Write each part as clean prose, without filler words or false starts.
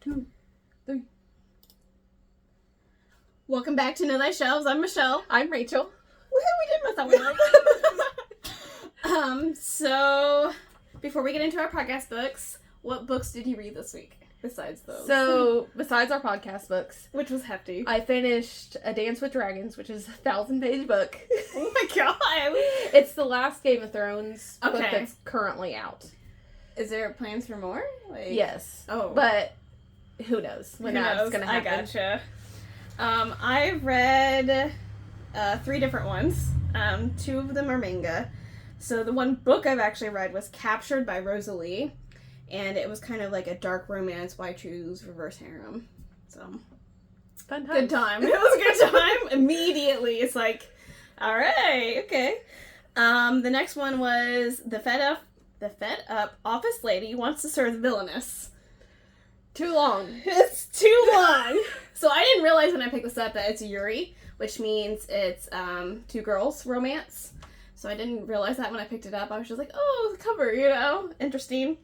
2, 3. Welcome back to Know Thy Shelves. I'm Michelle. I'm Rachel. Woohoo, we did mess that one up. So, before we get into our podcast books, what books did you read this week besides those? So, besides our podcast books, which was hefty. I finished A Dance with Dragons, which is a 1,000-page book. Oh my god. It's the last Game of Thrones book Okay. that's currently out. Is there plans for more? Yes. Oh. But who knows when that's going to happen. I gotcha. I've read 3 different ones. 2 of them are manga. So the one book I've actually read was Captured by Rosalie. And it was kind of like a dark romance, why choose reverse harem. So, Fun time. good time. It was a good time. Immediately, it's like, all right, okay. The next one was The Fed Up Office Lady Wants to Serve the Villainess. Too long. It's too long. So I didn't realize when I picked this up that it's Yuri, which means it's 2 girls romance. So I didn't realize that when I picked it up. I was just like, oh, the cover, interesting.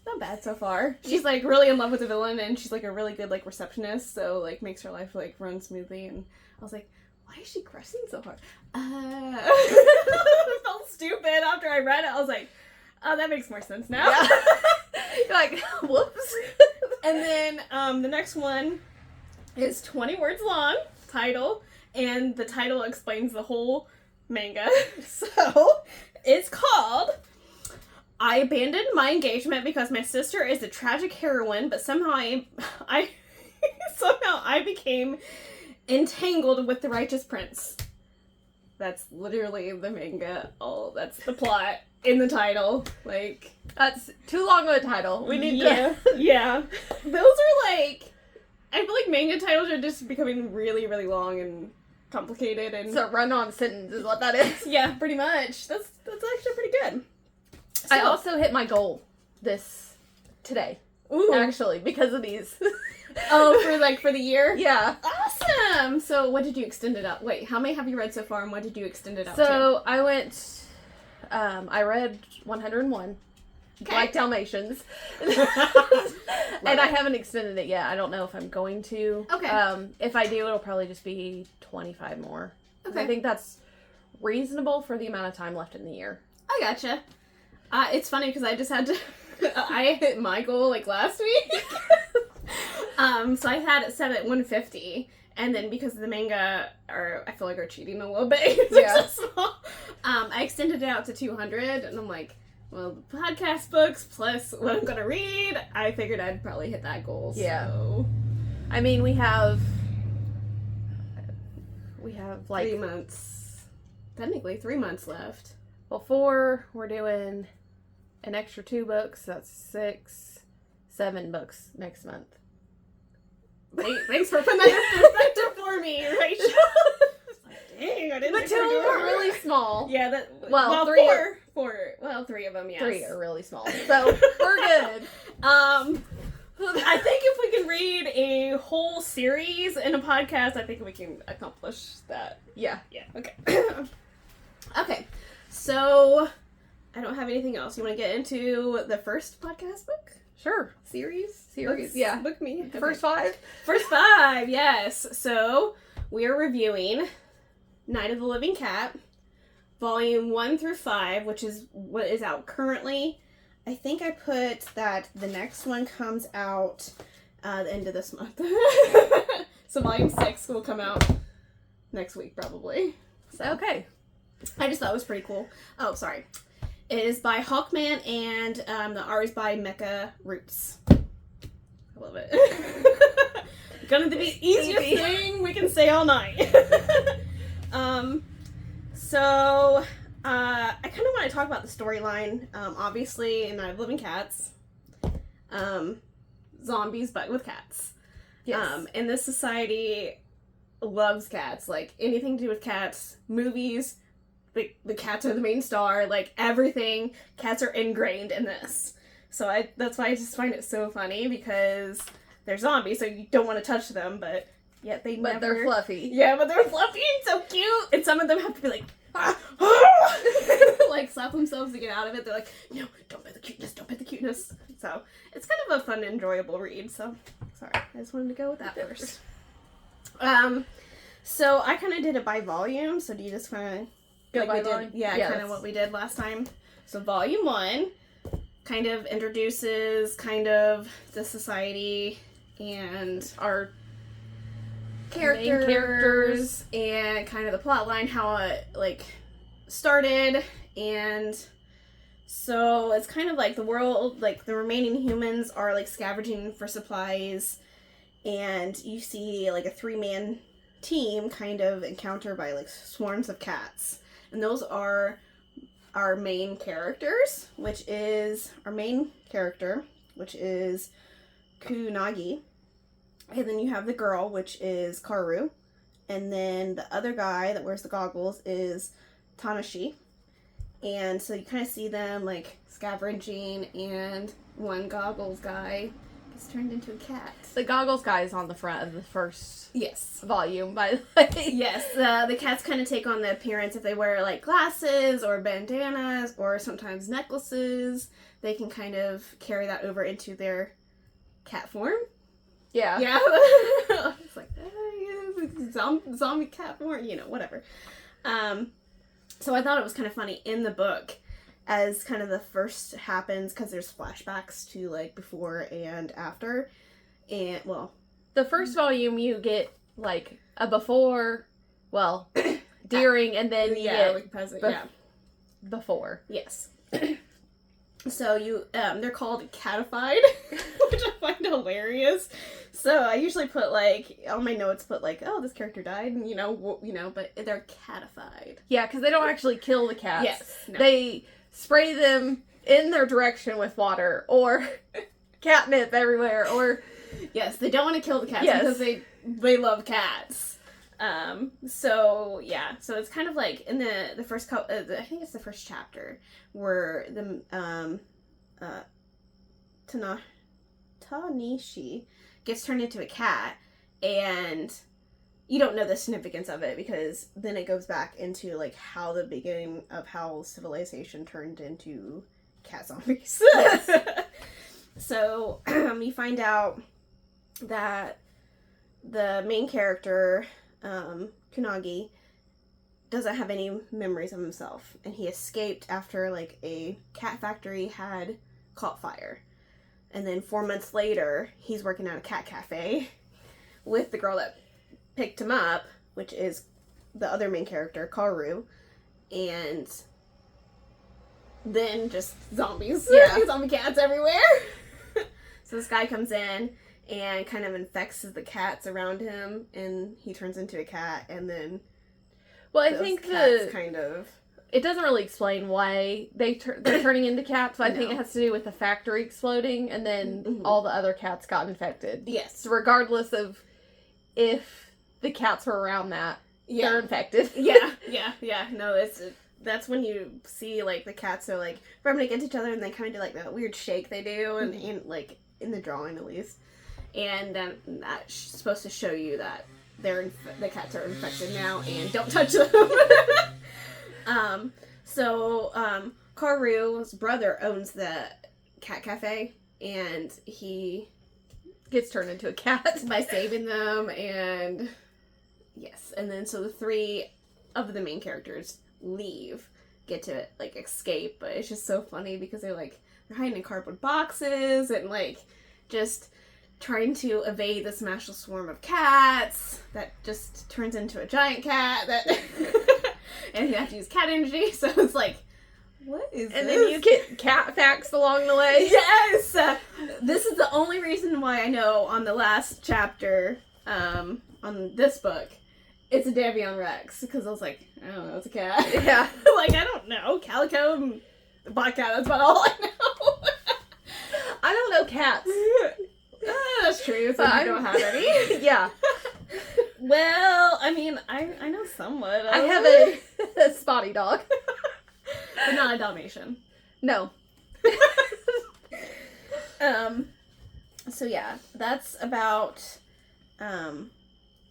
Not bad so far. She's like really in love with the villain, and she's like a really good like receptionist, so like makes her life like run smoothly. And I was like, why is she crushing so hard? I felt stupid after I read it. I was like, oh, that makes more sense now. Yeah. You're like, whoops. And then the next one is 20 words long, title, and the title explains the whole manga. So it's called I Abandoned My Engagement Because My Sister is a Tragic Heroine, but somehow I became entangled with the Righteous Prince. That's literally the manga. Oh, that's the plot in the title. Like, That's too long of a title. We need to... Yeah. Those are like, I feel like manga titles are just becoming really, really long and complicated. And So run-on sentence is what that is. yeah, pretty much. That's actually pretty good. I So- also hit my goal today. Ooh. Actually, because of these. Oh, for the year? Yeah. Awesome! So what did you extend it up? Wait, how many have you read so far, and what did you extend it up to? So I went, I read 101, Okay. like Dalmatians, and I haven't extended it yet. I don't know if I'm going to. Okay. If I do, it'll probably just be 25 more. Okay. I think that's reasonable for the amount of time left in the year. I gotcha. It's funny because I just had to, I hit my goal like last week. So I had it set at 150, and then because the manga I feel like are cheating a little bit. Yeah. So small, I extended it out to 200, and I'm like, well, the podcast books plus what I'm gonna read, I figured I'd probably hit that goal. Yeah. So I mean, we have like 3 months, technically 3 months left. well, 4. We're doing an extra 2 books. That's 6, 7 books next month. Thanks for putting that in perspective for me, Rachel. Like, dang, I didn't But think 2 we were doing are really small. Yeah, Well, 3 four. Well, 3 of them, yes. 3 are really small. So we're good. I think if we can read a whole series in a podcast, I think we can accomplish that. Yeah. Yeah. Okay. Okay. So I don't have anything else. You want to get into the first podcast book Sure. series? Series, yeah. Book me. The first 5? First 5, yes. So, we are reviewing Night of the Living Cat, volume 1 through 5, which is what is out currently. I think I put that the next one comes out the end of this month. So, volume 6 will come out next week, probably. So, Okay. I just thought it was pretty cool. Oh, sorry. It is by Hawkman, and the art is by Mecha-Roots. I love it. Gonna be the easiest thing we can say all night. So I kind of want to talk about the storyline. Obviously, in Night of the Living Cats, zombies but with cats. Yes. And this society loves cats. Like, anything to do with cats, movies, the cats are the main star, like, everything. Cats are ingrained in this. So that's why I just find it so funny, because they're zombies, so you don't want to touch them, but yet But they're fluffy. Yeah, but they're fluffy and so cute. And some of them have to be like, like slap themselves to get out of it. They're like, no, don't pet the cuteness, don't pet the cuteness. So it's kind of a fun, enjoyable read. So sorry, I just wanted to go with that first. So I kind of did it by volume. So do you just kind of go by volume? Yeah, kind of what we did last time. So volume 1 kind of introduces kind of the society and our characters and kind of the plot line, how it like started. And so it's kind of like the world, like the remaining humans are like scavenging for supplies, and you see like a 3-man team kind of encountered by like swarms of cats, and those are our main characters, which is Kunagi, and then you have the girl, which is Karu, and then the other guy that wears the goggles is Tanashi. And so you kind of see them like scavenging, and one goggles guy is turned into a cat. The goggles guy is on the front of the first Yes. volume, by the way. Yes, the cats kind of take on the appearance if they wear like glasses or bandanas or sometimes necklaces. They can kind of carry that over into their cat form. Yeah. Yeah. It's like zombie cat form, whatever. So I thought it was kind of funny in the book as kind of the first happens, because there's flashbacks to like before and after. And well, the first volume you get like a before, well, during, and then you get like present, before. Yes. So they're called catified, which I find hilarious. So I usually put like on my notes, oh, this character died, and but they're catified. Yeah, because they don't actually kill the cats. Yes, no. They spray them in their direction with water or catnip everywhere, or yes, they don't want to kill the cats because they love cats. So it's kind of like in the first I think it's the first chapter where the Tanishi gets turned into a cat, and you don't know the significance of it, because then it goes back into like how the beginning of how civilization turned into cat zombies. Yes. So you find out that the main character, Kunagi, doesn't have any memories of himself, and he escaped after like a cat factory had caught fire. And then 4 months later, he's working at a cat cafe with the girl that picked him up, which is the other main character, Karu. And then just zombies. Yeah. Zombie cats everywhere. So this guy comes in and kind of infects the cats around him, and he turns into a cat, and then well, I think kind of... It doesn't really explain why they're turning into cats, but I think it has to do with the factory exploding, and then all the other cats got infected. Yes. So regardless of if the cats were around that, they're infected. Yeah. No, that's when you see, like, the cats are, like, rubbing against each other, and they kind of do, like, that weird shake they do, and like, in the drawing, at least. And then that's supposed to show you that the cats are infected now, and don't touch them. Karu's brother owns the cat cafe, and he gets turned into a cat by saving them, and yes, and then so the 3 of the main characters get to like escape, but it's just so funny because they're hiding in cardboard boxes and like just trying to evade this massive swarm of cats that just turns into a giant cat that and you have to use cat energy, so it's like, what is this? And then you get cat facts along the way. Yes! This is the only reason why I know on the last chapter, on this book, it's a Davion Rex, because I was like, I don't know, it's a cat. Yeah. Like, I don't know, Calico and Black Cat, that's about all I know. I don't know cats. That's true, so you don't have any. Yeah. Well, I mean, I know somewhat. I have a spotty dog. But not a Dalmatian. No. So yeah, that's about,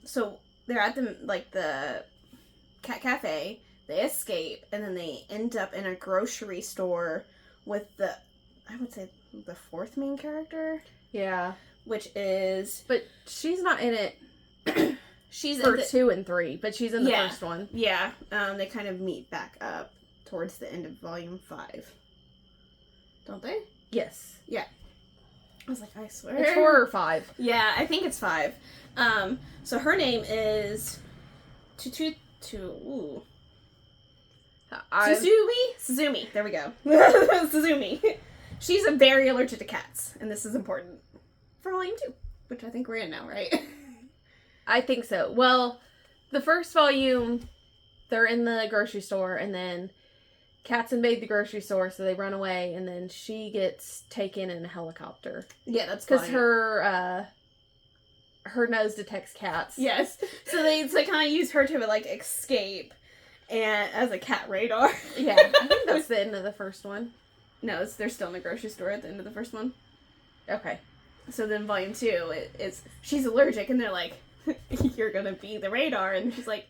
so they're at the cat cafe, they escape, and then they end up in a grocery store with I would say, the fourth main character. Yeah. Which is... But she's not in it she's for in 2 and 3, but she's in the first one. Yeah. They kind of meet back up towards the end of Volume 5. Don't they? Yes. Yeah. I was like, I swear. It's 4 or 5. Yeah, I think it's 5. So her name is... Suzumi. There we go. Suzumi. She's very allergic to cats, and this is important for Volume 2, which I think we're in now, right? I think so. Well, the first volume, they're in the grocery store, and then cats invade the grocery store, so they run away, and then she gets taken in a helicopter. Yeah, that's because her nose detects cats. Yes. So they kind of use her to, like, escape, and as a cat radar. Yeah, I think that's the end of the first one. No, they're still in the grocery store at the end of the first one. Okay. So then Volume 2, it's she's allergic, and they're like, you're gonna be the radar, and she's like,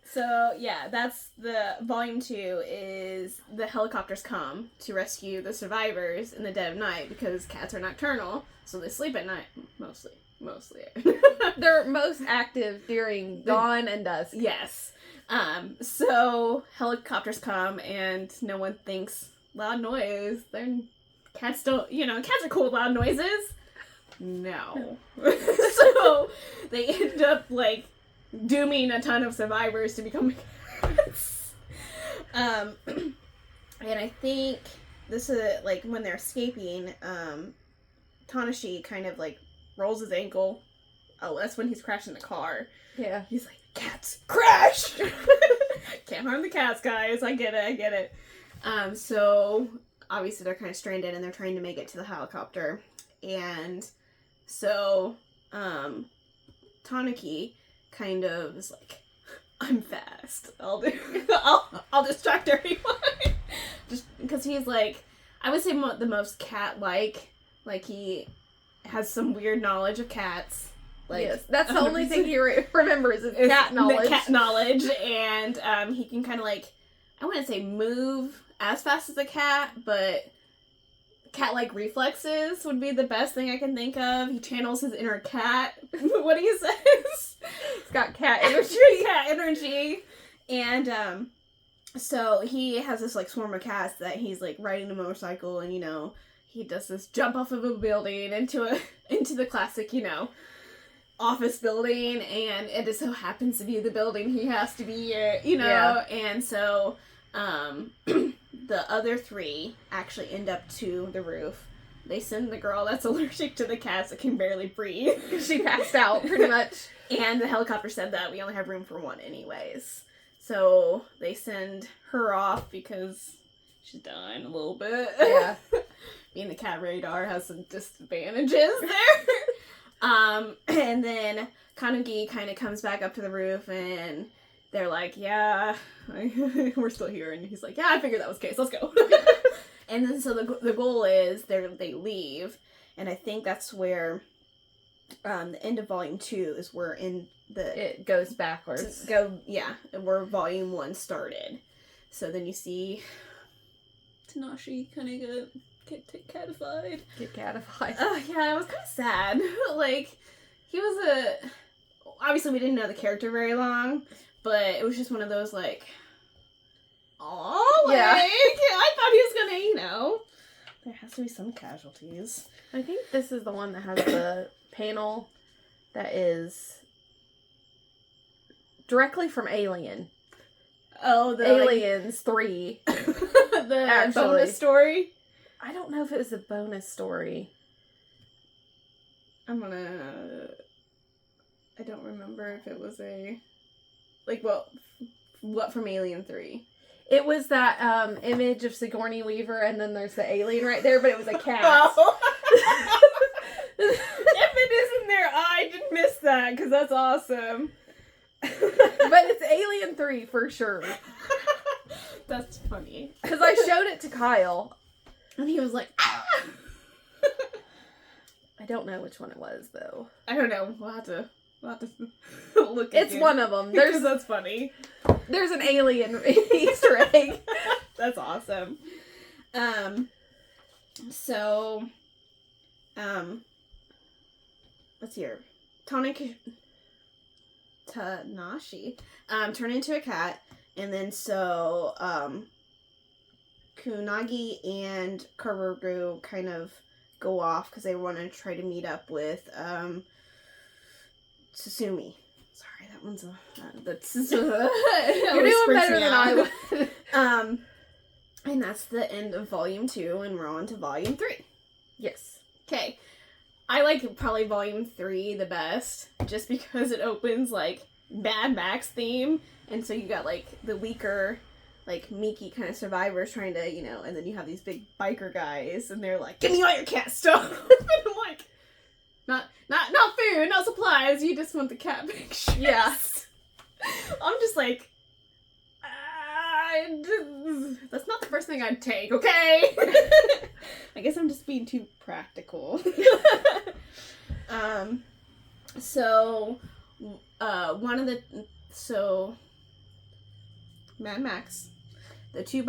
So, yeah, that's the Volume 2 is the helicopters come to rescue the survivors in the dead of night, because cats are nocturnal, so they sleep at night, mostly. They're most active during dawn and dusk. Yes. So helicopters come, and no one thinks loud noise. Cats don't, cats are cool with loud noises. No. So they end up, like, dooming a ton of survivors to become cats. And I think this is, like, when they're escaping, Tanashi kind of, like, rolls his ankle. Oh, that's when he's crashing the car. Yeah. He's like, cats, crash! Can't harm the cats, guys. I get it. So, obviously they're kind of stranded, and they're trying to make it to the helicopter. And so, Tanaki kind of is like, I'm fast. I'll distract everyone. Just because he's, like, I would say the most cat-like. Like, he has some weird knowledge of cats. Like, yes, that's the only thing he remembers is cat knowledge. Cat knowledge, and he can kind of, like, I wouldn't say move as fast as a cat, but cat-like reflexes would be the best thing I can think of. He channels his inner cat. What he says? He's got cat energy. Cat energy. And, so he has this, like, swarm of cats that he's, like, riding a motorcycle, and, he does this jump off of a building into the classic, office building, and it just so happens to be the building he has to be in, Yeah. And so, the other 3 actually end up to the roof. They send the girl that's allergic to the cats that can barely breathe. She passed out, pretty much. And the helicopter said that we only have room for 1 anyways. So, they send her off because she's dying a little bit. Yeah. Being the cat radar has some disadvantages there. And then Kanagi kind of comes back up to the roof, and they're like, yeah, we're still here. And he's like, yeah, I figured that was the case. Let's go. And then so the goal is they leave. And I think that's where the end of Volume 2 is where it goes backwards. Where Volume 1 started. So then you see Tanashi kind of get catified. Get catified. Yeah, it was kind of sad. Like, he was obviously we didn't know the character very long, but it was just one of those, like, aw, like, yeah. I thought he was gonna, there has to be some casualties. I think this is the one that has the panel that is directly from Alien. Oh, the Aliens 3. the bonus story? I don't know if it was a bonus story. I don't remember if it was what from Alien 3? It was that image of Sigourney Weaver, and then there's the alien right there, but it was a cat. Oh. If it isn't there, I did miss that, because that's awesome. But it's Alien 3 for sure. That's funny. Because I showed it to Kyle. And he was like, ah! I don't know which one it was, though. I don't know. We'll have I'll have to look It's again. one of them. Because that's funny. There's an alien Easter egg. That's awesome. So, let's hear. Tanashi, turn into a cat, and then so, Kunagi and Karugu kind of go off because they want to try to meet up with, Tsusumi. Sorry, that one's You're doing better than I would. And that's the end of Volume 2, and we're on to Volume 3. Yes. Okay. I like probably Volume 3 the best, just because it opens, like, Mad Max theme, and so you got, like, the weaker, like, Miki kind of survivors trying to, you know, and then you have these big biker guys, and they're like, give me all your cat stuff! And I'm like, not food, not supplies, you just want the cat pictures. Yeah. I'm just like, that's not the first thing I'd take, okay? I guess I'm just being too practical. Mad Max, the two of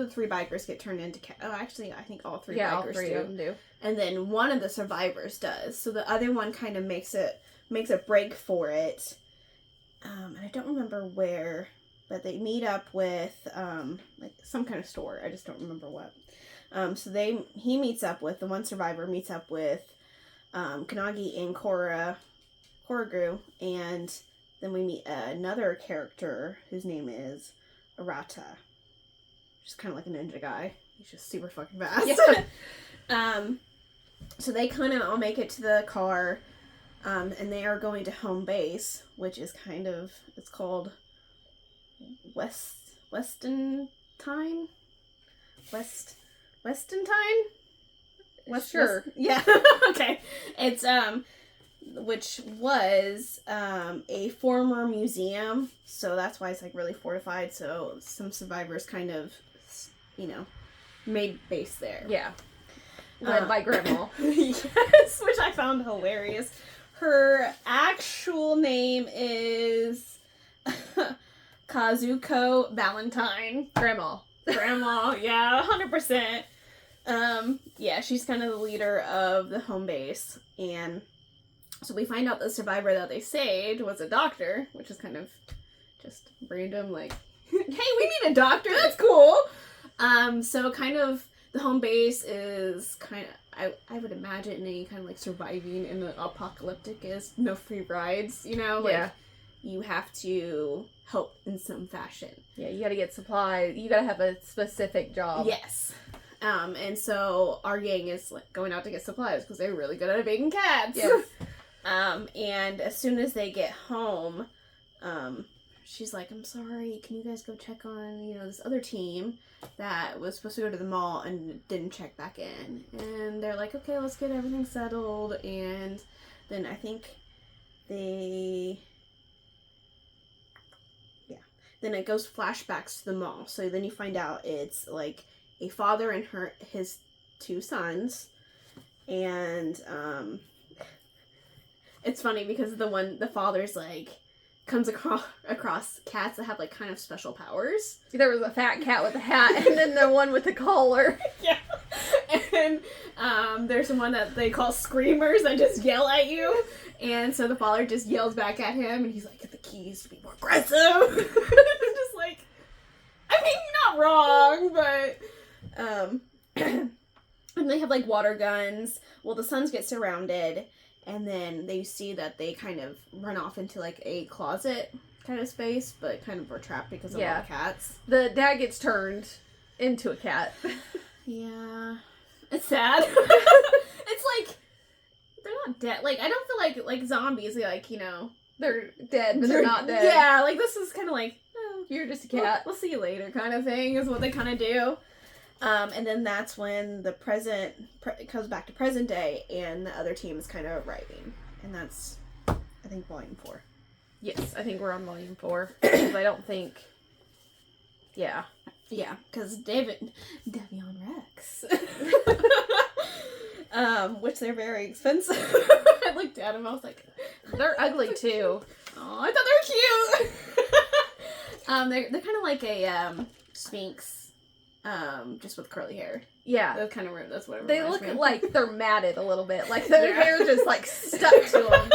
the three bikers get turned into cats. Oh, actually, I think all three bikers all three do. of them do. And then one of the survivors does. So the other one kind of makes a break for it. And I don't remember where, but they meet up with, like, some kind of store. I just don't remember what. So the one survivor meets up with, Kanagi and Korugu, and then we meet another character whose name is Arata. Just kind of like a ninja guy. He's just super fucking fast. Yeah. So they kind of all make it to the car, and they are going to home base, which is it's called Weston Time? Sure. Yeah. Okay. It's, which was, a former museum, so that's why it's, like, really fortified, so some survivors kind of, you know, made base there. Yeah. Led by Grandma. Yes, which I found hilarious. Her actual name is Kazuko Valentine. Grandma, yeah, 100%. Yeah, she's kind of the leader of the home base, and so we find out the survivor that they saved was a doctor, which is kind of just random, like, hey, we need a doctor, that's cool! So kind of, the home base is kind of, I would imagine any kind of, like, surviving in the apocalyptic is no free rides, you know? Like, yeah. You have to help in some fashion. Yeah, you gotta get supplies. You gotta have a specific job. Yes. And so our gang is, like, going out to get supplies because they're really good at evading cats. Yes. And as soon as they get home, she's like, I'm sorry, can you guys go check on, you know, this other team that was supposed to go to the mall and didn't check back in. And they're like, okay, let's get everything settled. And then I think then it goes flashbacks to the mall. So then you find out it's, like, a father and his two sons. And, it's funny because the father's, like, comes across cats that have, like, kind of special powers. There was a fat cat with a hat, and then the one with the collar. Yeah. And, there's one that they call screamers that just yell at you. And so the father just yells back at him, and he's like, get the keys to be more aggressive. It's just like, I mean, you're not wrong, but, and they have, like, water guns. Well, the sons get surrounded, and then they see that they kind of run off into, like, a closet kind of space, but kind of are trapped because of all the cats. The dad gets turned into a cat. Yeah. It's sad. It's like, they're not dead. Like, I don't feel like zombies, like, you know, They're dead, but they're not dead. Yeah, like, this is kind of like, oh, You're just a cat. We'll see you later kind of thing is what they kind of do. And then that's when the it comes back to present day, and the other team is kind of arriving. And that's, I think, Volume 4. Yes, I think we're on Volume 4. Because I don't think... Yeah. Yeah, because Devion Rex. Which they're very expensive. I looked at him, I was like, They're ugly too. Oh, I thought they were cute. They're kind of like a Sphinx, just with curly hair. Yeah. That's kind of weird. That's what it They reminds look me of. like they're matted a little bit. Like their hair just like stuck to them.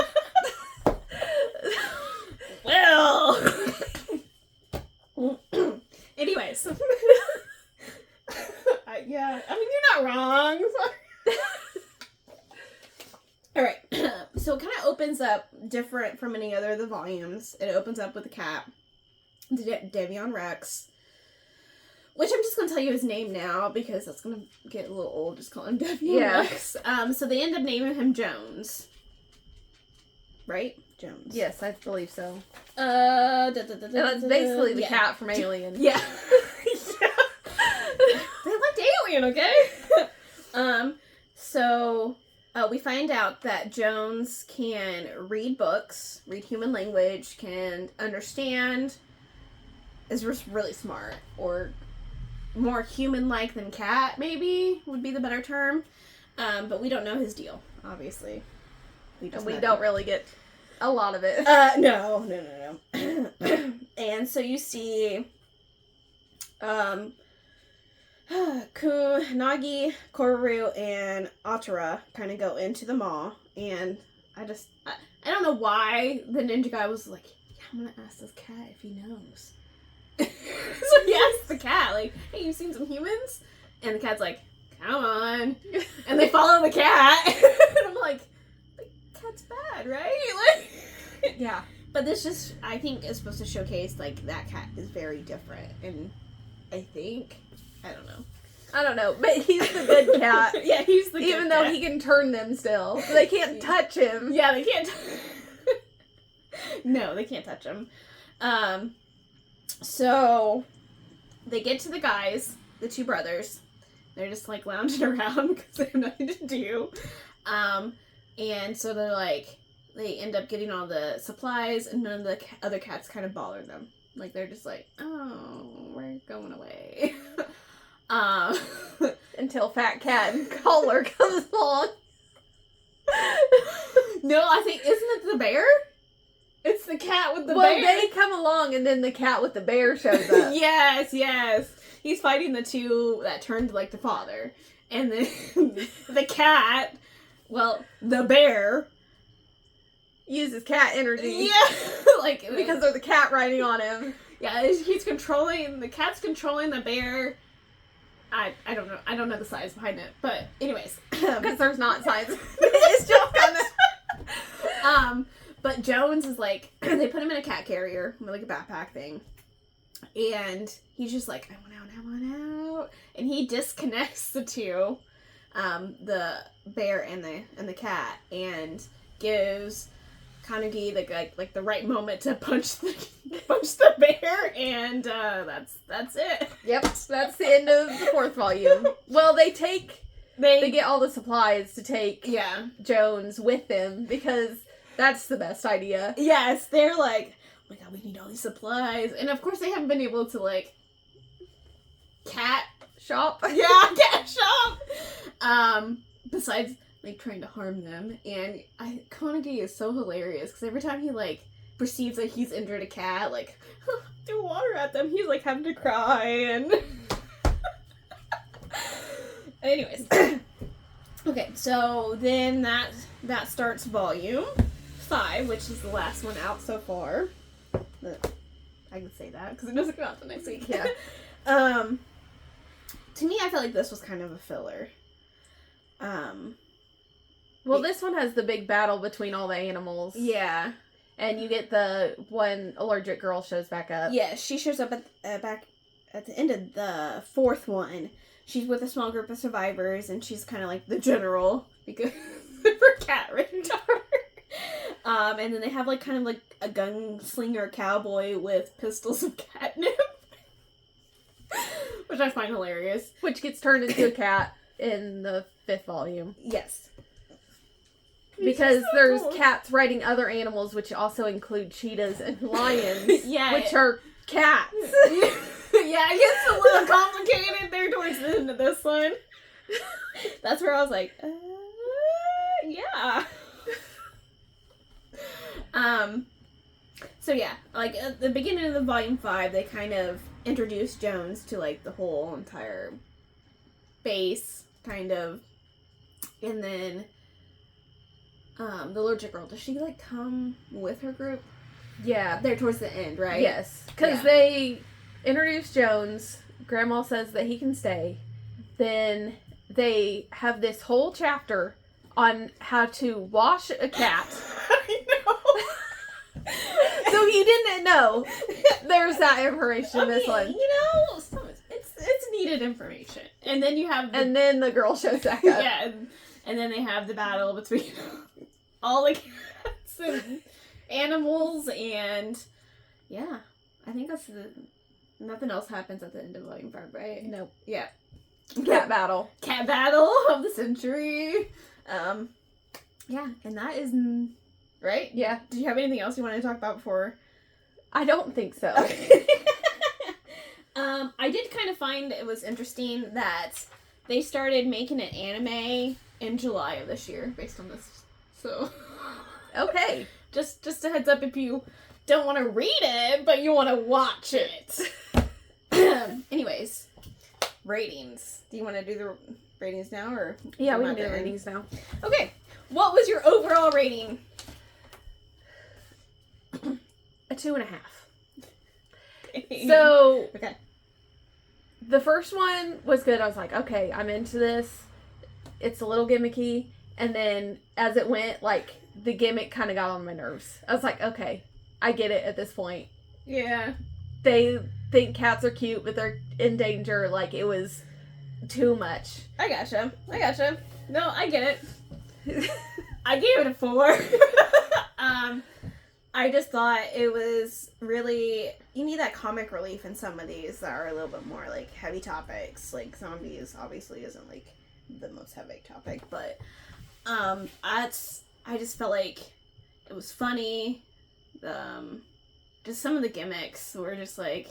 Well. Anyways. Yeah, I mean, you're not wrong. Alright, so it kind of opens up different from any other of the volumes. It opens up with a cat, Devion Rex, which I'm just going to tell you his name now because that's going to get a little old just calling him Devion Rex. So they end up naming him Jones. Right? Jones. Yes, I believe so. And that's basically the cat from Alien. Yeah. They liked Alien, okay? So we find out that Jones can read books, read human language, can understand, is just really smart, or more human-like than cat, maybe, would be the better term. But we don't know his deal, obviously. We don't really get a lot of it. No. And so you see Kunagi, Koru, and Atara kind of go into the mall, and I don't know why the ninja guy was like, yeah, I'm gonna ask this cat if he knows. So he asks the cat, like, hey, you seen some humans? And the cat's like, come on. And they follow the cat. And I'm like, the cat's bad, right? Like, yeah. But this just, I think, is supposed to showcase, like, that cat is very different. And I don't know. But he's the good cat. Yeah, he's the good Even though he can turn them still. They can't touch him. Yeah, they can't. No, they can't touch him. So they get to the guys, the two brothers. They're just, like, lounging around because they have nothing to do. And so they're like, they end up getting all the supplies, and none of the other cats kind of bother them. Like, they're just like, oh, we're going away. Until Fat Cat and Collar comes along. No, I think, isn't it the bear? It's the cat with the bear. Well, they come along, and then the cat with the bear shows up. Yes. He's fighting the two that turned, like, the father. And then the cat, well, the bear, uses cat energy. yeah, like, Because there's the cat riding on him. Yeah, the cat's controlling the bear. I don't know. I don't know the science behind it. But anyways. Because there's not science. It's just kind of. But Jones is like, they put him in a cat carrier, with like a backpack thing. And he's just like, I want out. And he disconnects the two, the bear and the cat, and gives Kanagi like the right moment to punch the bear, and that's it. Yep, that's the end of the 4th volume. Well, they get all the supplies to take Jones with them because that's the best idea. Yes, they're like, oh my god, we need all these supplies, and of course they haven't been able to like cat shop. Yeah, cat shop. Besides, like, trying to harm them. And Konagi is so hilarious, because every time he, like, perceives that he's injured a cat, like, threw water at them, he's, like, having to cry, and... Anyways. Okay, so then that starts volume 5, which is the last one out so far. I can say that, because it doesn't come out the next week. Yeah. To me, I felt like this was kind of a filler. Well, this one has the big battle between all the animals. Yeah. And you get the one allergic girl shows back up. Yeah, she shows up back at the end of the 4th one. She's with a small group of survivors, and she's kind of like the general, because for cat radar. And then they have like kind of like a gunslinger cowboy with pistols of catnip. Which I find hilarious. Which gets turned into a cat in the 5th volume. Yes. Because so there's cool. cats riding other animals, which also include cheetahs and lions, which are cats. Yeah, it gets a little complicated there towards the end of this one. That's where I was like, yeah. So yeah, like at the beginning of the volume 5, they kind of introduced Jones to like the whole entire base, kind of, and then the allergic girl, does she like come with her group? Yeah. There towards the end, right? Yes, because they introduce Jones. Grandma says that he can stay. Then they have this whole chapter on how to wash a cat. I know. So you didn't know there's that information in this one. You know, it's needed information. And then you have And then the girl shows back up. Yeah, and then they have the battle between all the cats and animals, and yeah, I think that's nothing else happens at the end of volume 5, right? Nope. Yeah. Cat battle. Cat battle of the century. Yeah, and that is right. Yeah. Do you have anything else you want to talk about before? I don't think so. Okay. I did kind of find it was interesting that they started making an anime in July of this year based on this. So, Okay. just a heads up if you don't want to read it, but you want to watch it. Anyways, ratings. Do you want to do the ratings now, or Yeah, we can do the ratings now. Okay. What was your overall rating? A 2.5. Okay. So Okay. the first one was good. I was like, okay, I'm into this. It's a little gimmicky. And then as it went, like, the gimmick kind of got on my nerves. I was like, okay, I get it at this point. Yeah. They think cats are cute, but they're in danger. Like, it was too much. I gotcha. No, I get it. I gave it a 4. I just thought it was really, you need that comic relief in some of these that are a little bit more like heavy topics. Like zombies obviously isn't like the most heavy topic, but I just felt like it was funny. Just some of the gimmicks were just like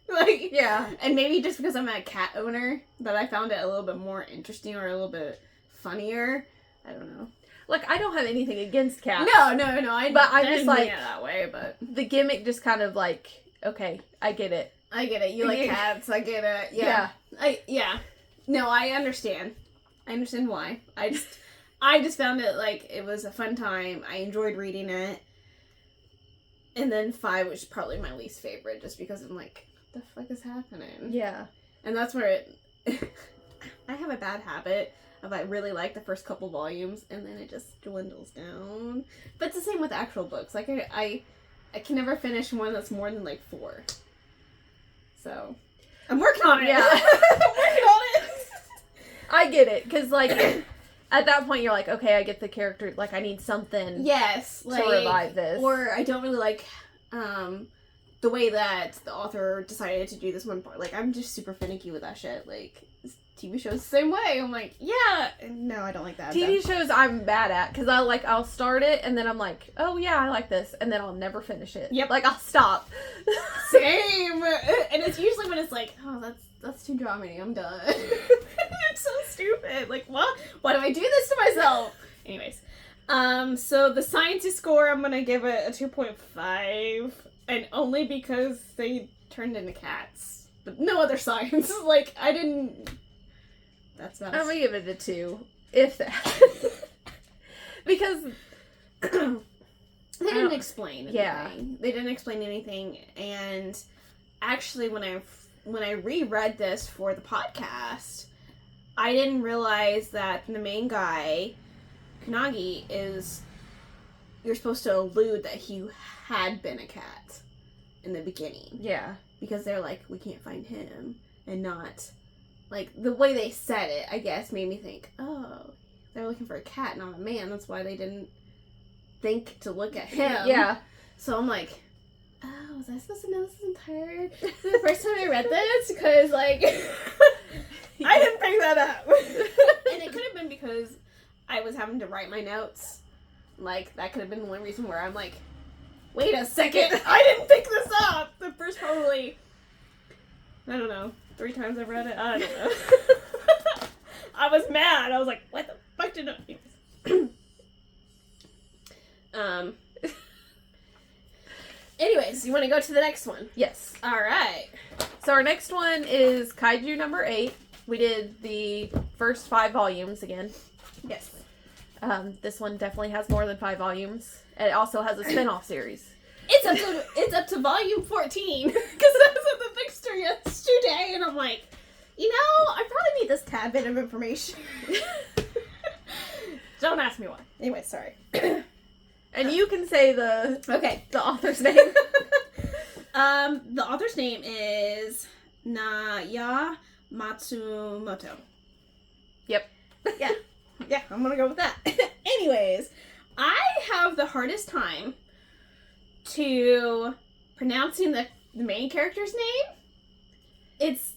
like, yeah. And maybe just because I'm a cat owner that I found it a little bit more interesting or a little bit funnier. I don't know. Like, I don't have anything against cats. No. But I'm didn't just like mean it that way, but the gimmick just kind of like, okay, I get it. I get it. You like cats. I get it. Yeah. No, I understand. I understand why. I just found it like it was a fun time. I enjoyed reading it. And then 5 was probably my least favorite, just because I'm like, what the fuck is happening? Yeah. And that's where I have a bad habit of I really like the first couple volumes, and then it just dwindles down. But it's the same with actual books. Like, I can never finish one that's more than, like, 4. So, I'm working on it. Yeah. I'm working on it. I get it, because, like, at that point, you're like, okay, I get the character. Like, I need something Yes. Like, to revive this. Or I don't really like the way that the author decided to do this one part. Like, I'm just super finicky with that shit. Like, TV shows the same way. I'm like, yeah. No, I don't like that. TV shows I'm bad at, because I'll start it, and then I'm like, oh, yeah, I like this, and then I'll never finish it. Yep. Like, I'll stop. Same. And it's usually when it's like, oh, that's too dramedy. I'm done. It's so stupid. Like, what? Why do I do this to myself? Anyways, so the scientist score, I'm gonna give it a 2.5, and only because they turned into cats, but no other science. Like, I didn't. That's not. I'm gonna give it a 2, if that. Because they didn't explain anything. Yeah. They didn't explain anything, and actually, when I reread this for the podcast, I didn't realize that the main guy, Kunagi, you're supposed to allude that he had been a cat in the beginning. yeah. Because they're like, we can't find him, and not, like, the way they said it, I guess, made me think, oh, they're looking for a cat, not a man. That's why they didn't think to look at him. Yeah. So I'm like, oh, was I supposed to know this entire... the first time I read this? Because, like, I didn't pick that up. And it could have been because I was having to write my notes. Like, that could have been the one reason where I'm like, wait a second, I didn't pick this up! The first probably, I don't know, 3 times I've read it? I don't know. I was mad. I was like, what the fuck did I... Anyways, you want to go to the next one? Yes. All right. So our next one is Kaiju number 8. We did the first 5 volumes again. Yes. This one definitely has more than 5 volumes. It also has a spin-off series. It's up to volume 14 because I was at the bookstore yesterday, and I'm like, I probably need this tad bit of information. Don't ask me why. Anyway, sorry. And you can say the author's name. The author's name is Naoya Matsumoto. Yep. Yeah, I'm gonna go with that. Anyways, I have the hardest time to pronouncing the main character's name. It's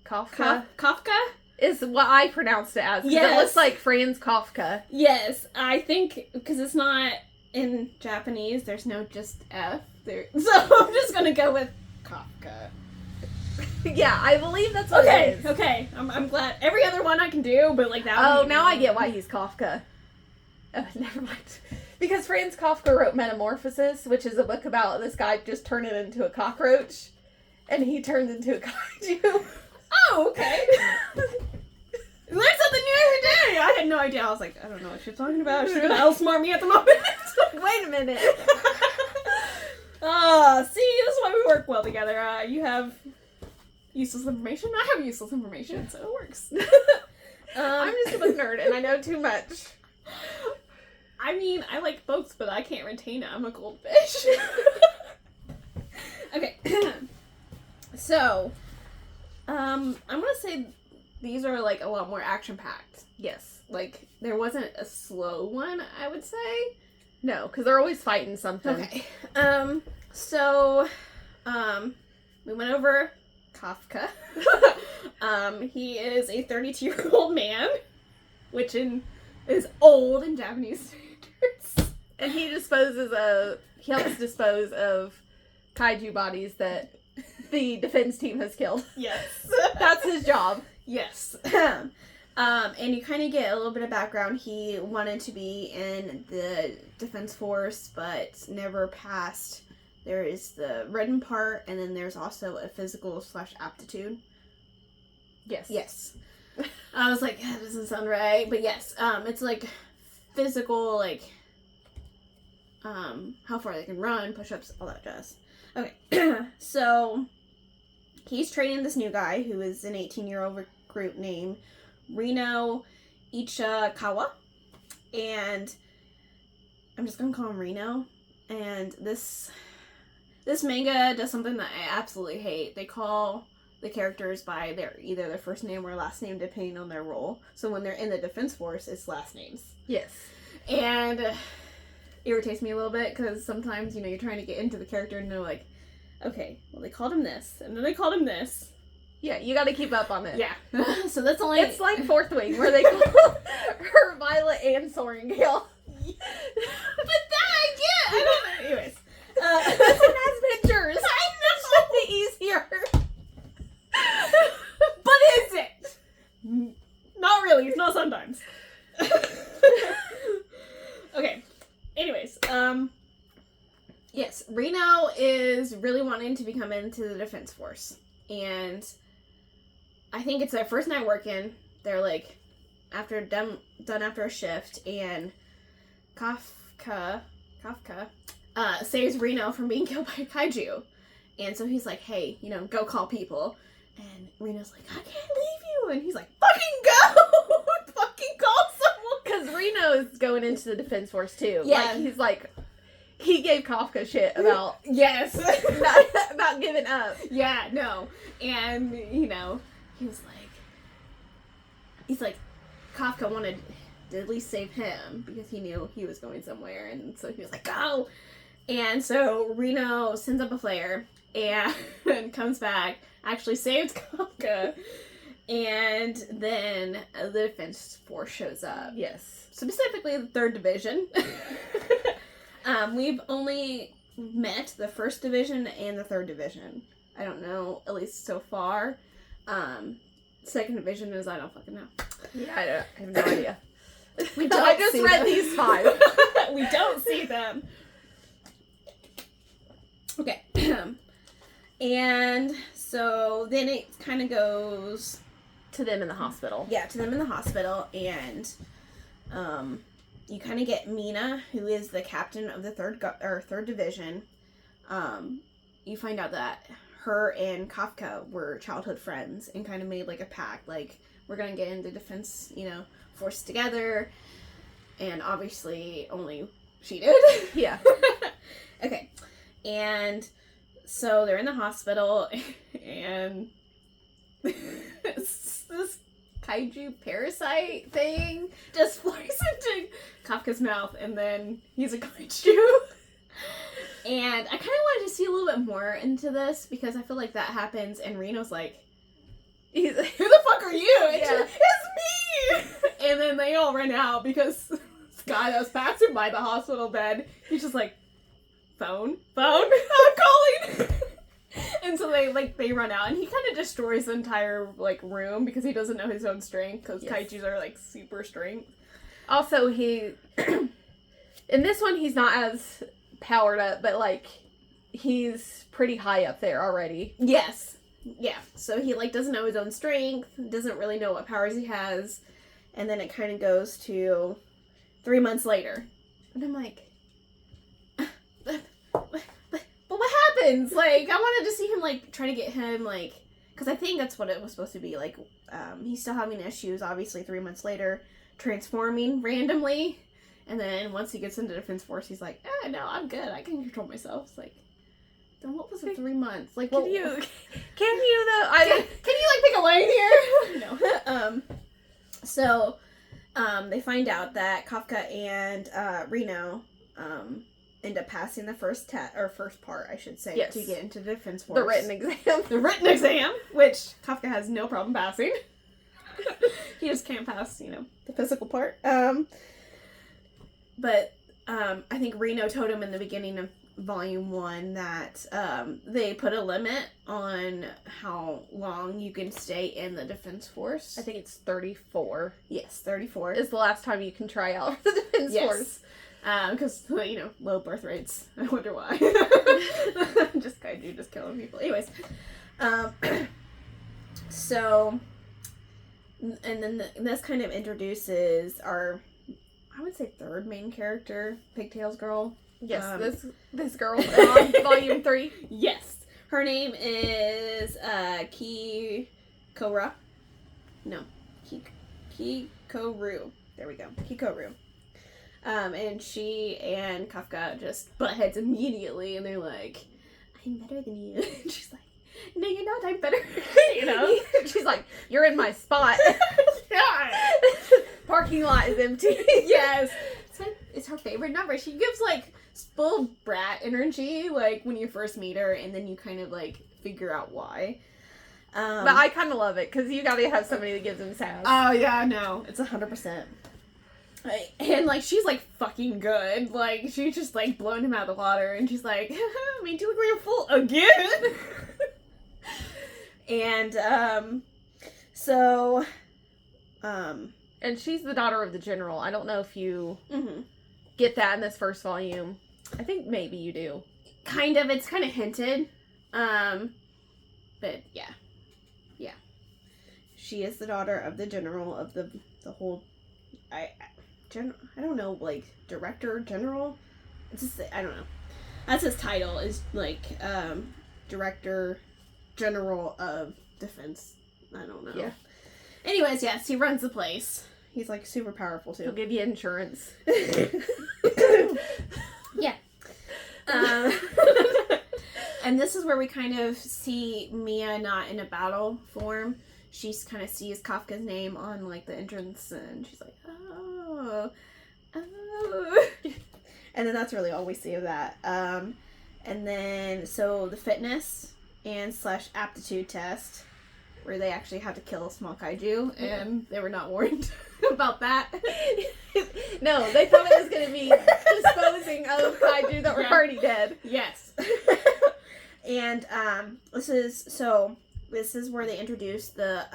Kafka. Kafka Is what I pronounced it as. Yes. It looks like Franz Kafka. Yes, I think because it's not in Japanese, there's no just F there, so I'm just gonna go with Kafka. Yeah, I believe that's what it is. Okay. I'm glad. Every other one I can do, but like that. Oh, now I get why he's Kafka. Oh, never mind. Because Franz Kafka wrote Metamorphosis, which is a book about this guy just turning into a cockroach, and he turns into a kaiju. Oh, okay. Learn something new every day. I had no idea. I was like, I don't know what she's talking about. She's gonna outsmart me at the moment. Wait a minute. See, this is why we work well together. You have useless information. I have useless information, so it works. I'm just a book nerd, and I know too much. I mean, I like books, but I can't retain it. I'm a goldfish. Okay. So, I'm gonna say these are like a lot more action-packed. Yes. Like, there wasn't a slow one, I would say. No, because they're always fighting something. Okay. So, we went over Kafka. He is a 32-year-old man, which is old in Japanese standards. And he helps dispose of kaiju bodies that the defense team has killed. Yes. That's his job. Yes. And you kind of get a little bit of background. He wanted to be in the defense force, but never passed. There is the written part, and then there's also a physical / aptitude. Yes. Yes. I was like, that doesn't sound right, but yes, it's like physical, like how far they can run, push-ups, all that jazz. Okay. So he's training this new guy who is an 18-year-old recruit named Rino Ichikawa, and I'm just gonna call him Rino. And this manga does something that I absolutely hate. They call the characters by either their first name or last name depending on their role. So when they're in the defense force, it's last names. Yes. And irritates me a little bit because sometimes, you're trying to get into the character and they're like, okay, well, they called him this, and then they called him this. Yeah, you gotta keep up on it. Yeah. So that's only... It's like Fourth Wing, where they call her Violet and Soaring Gale. But that I get! I don't know. Anyways. This one has pictures. I know! It should be easier. But is it? Not really. Not sometimes. Okay. Anyways, yes, Reno is really wanting to become into the defense force, and I think it's their first night working. They're like done after a shift, and Kafka saves Reno from being killed by a kaiju, and so he's like, hey, go call people, and Reno's like, I can't leave you, and he's like, fucking go, fucking call someone. Because Reno is going into the defense force too. Yeah. He gave Kafka shit about yes about giving up. Yeah, no. And, he's like, Kafka wanted to at least save him because he knew he was going somewhere. And so he was like, go! And so Reno sends up a flare and comes back, actually saves Kafka. And then the defense force shows up. Yes. Specifically the 3rd Division. We've only met the 1st Division and the 3rd Division. I don't know, at least so far. 2nd Division is, I don't fucking know. Yeah, I have no idea. We don't I just read these 5. We don't see them. Okay. And so then it kind of goes to them in the hospital. Yeah, to them in the hospital, and you kind of get Mina, who is the captain of the third division. You find out that her and Kafka were childhood friends and kind of made like a pact, like we're gonna get into defense, force together. And obviously, only she did. Yeah. Okay, and so they're in the hospital, and this kaiju parasite thing just flies into Kafka's mouth, and then he's a kaiju. And I kind of wanted to see a little bit more into this, because I feel like that happens, and Reno's like, who the fuck are you? It's me! And then they all run out, because this guy that was passing by the hospital bed, he's just like, phone, I'm calling! And so they run out, and he kind of destroys the entire, room, because he doesn't know his own strength, because kaijus are, super strength. Also, in this one, he's not as powered up, but, he's pretty high up there already. Yes. Yeah. So he, doesn't know his own strength, doesn't really know what powers he has, and then it kind of goes to 3 months later. And I'm like, but what happens? I wanted to see him, try to get him, because I think that's what it was supposed to be. He's still having issues, obviously, 3 months later, transforming randomly. And then once he gets into Defense Force, he's like, no, I'm good. I can control myself. It's then what was it, 3 months? Can you, though? Can you, pick a lane here? No. So, they find out that Kafka and, Reno, end up passing the first part, I should say, to get into Defense Force. The written exam. The written exam, which Kafka has no problem passing. He just can't pass, the physical part. But I think Reno told him in the beginning of Volume 1 that they put a limit on how long you can stay in the Defense Force. I think it's 34. Yes, 34. Is the last time you can try out the Defense Force. Because, low birth rates. I wonder why. Just kaiju, just killing people. Anyways. So, and then this kind of introduces our, I would say, third main character, Pigtails Girl. Yes, this girl on Volume 3. Yes. Her name is Kikoru. No. Kikoru. There we go. Kikoru. And she and Kafka just butt heads immediately, and they're like, I'm better than you. And she's like, no, you're not, I'm better. She's like, you're in my spot. Parking lot is empty. Yes. It's her favorite number. She gives, spoiled brat energy, when you first meet her, and then you kind of, figure out why. But I kind of love it, because you gotta have somebody that gives them sass. Oh, yeah, no. It's 100%. And, she's, fucking good. She's just, blown him out of the water, and she's like, made you look real full again. And, so, and she's the daughter of the general. I don't know if you get that in this first volume. I think maybe you do. Kind of. It's kind of hinted. But, yeah. Yeah. She is the daughter of the general of the whole... I don't know, director, general? It's just, I don't know. That's his title, is, director, general of defense. I don't know. Yeah. Anyways, yes, he runs the place. He's, super powerful, too. He'll give you insurance. Yeah. And this is where we kind of see Mia not in a battle form. She kind of sees Kafka's name on, the entrance, and she's like, oh. And then that's really all we see of that. And then, so the fitness and / aptitude test, where they actually had to kill a small kaiju, and they were not warned about that. No, they thought it was going to be disposing of kaiju that were already dead. Yes. And this is where they introduce the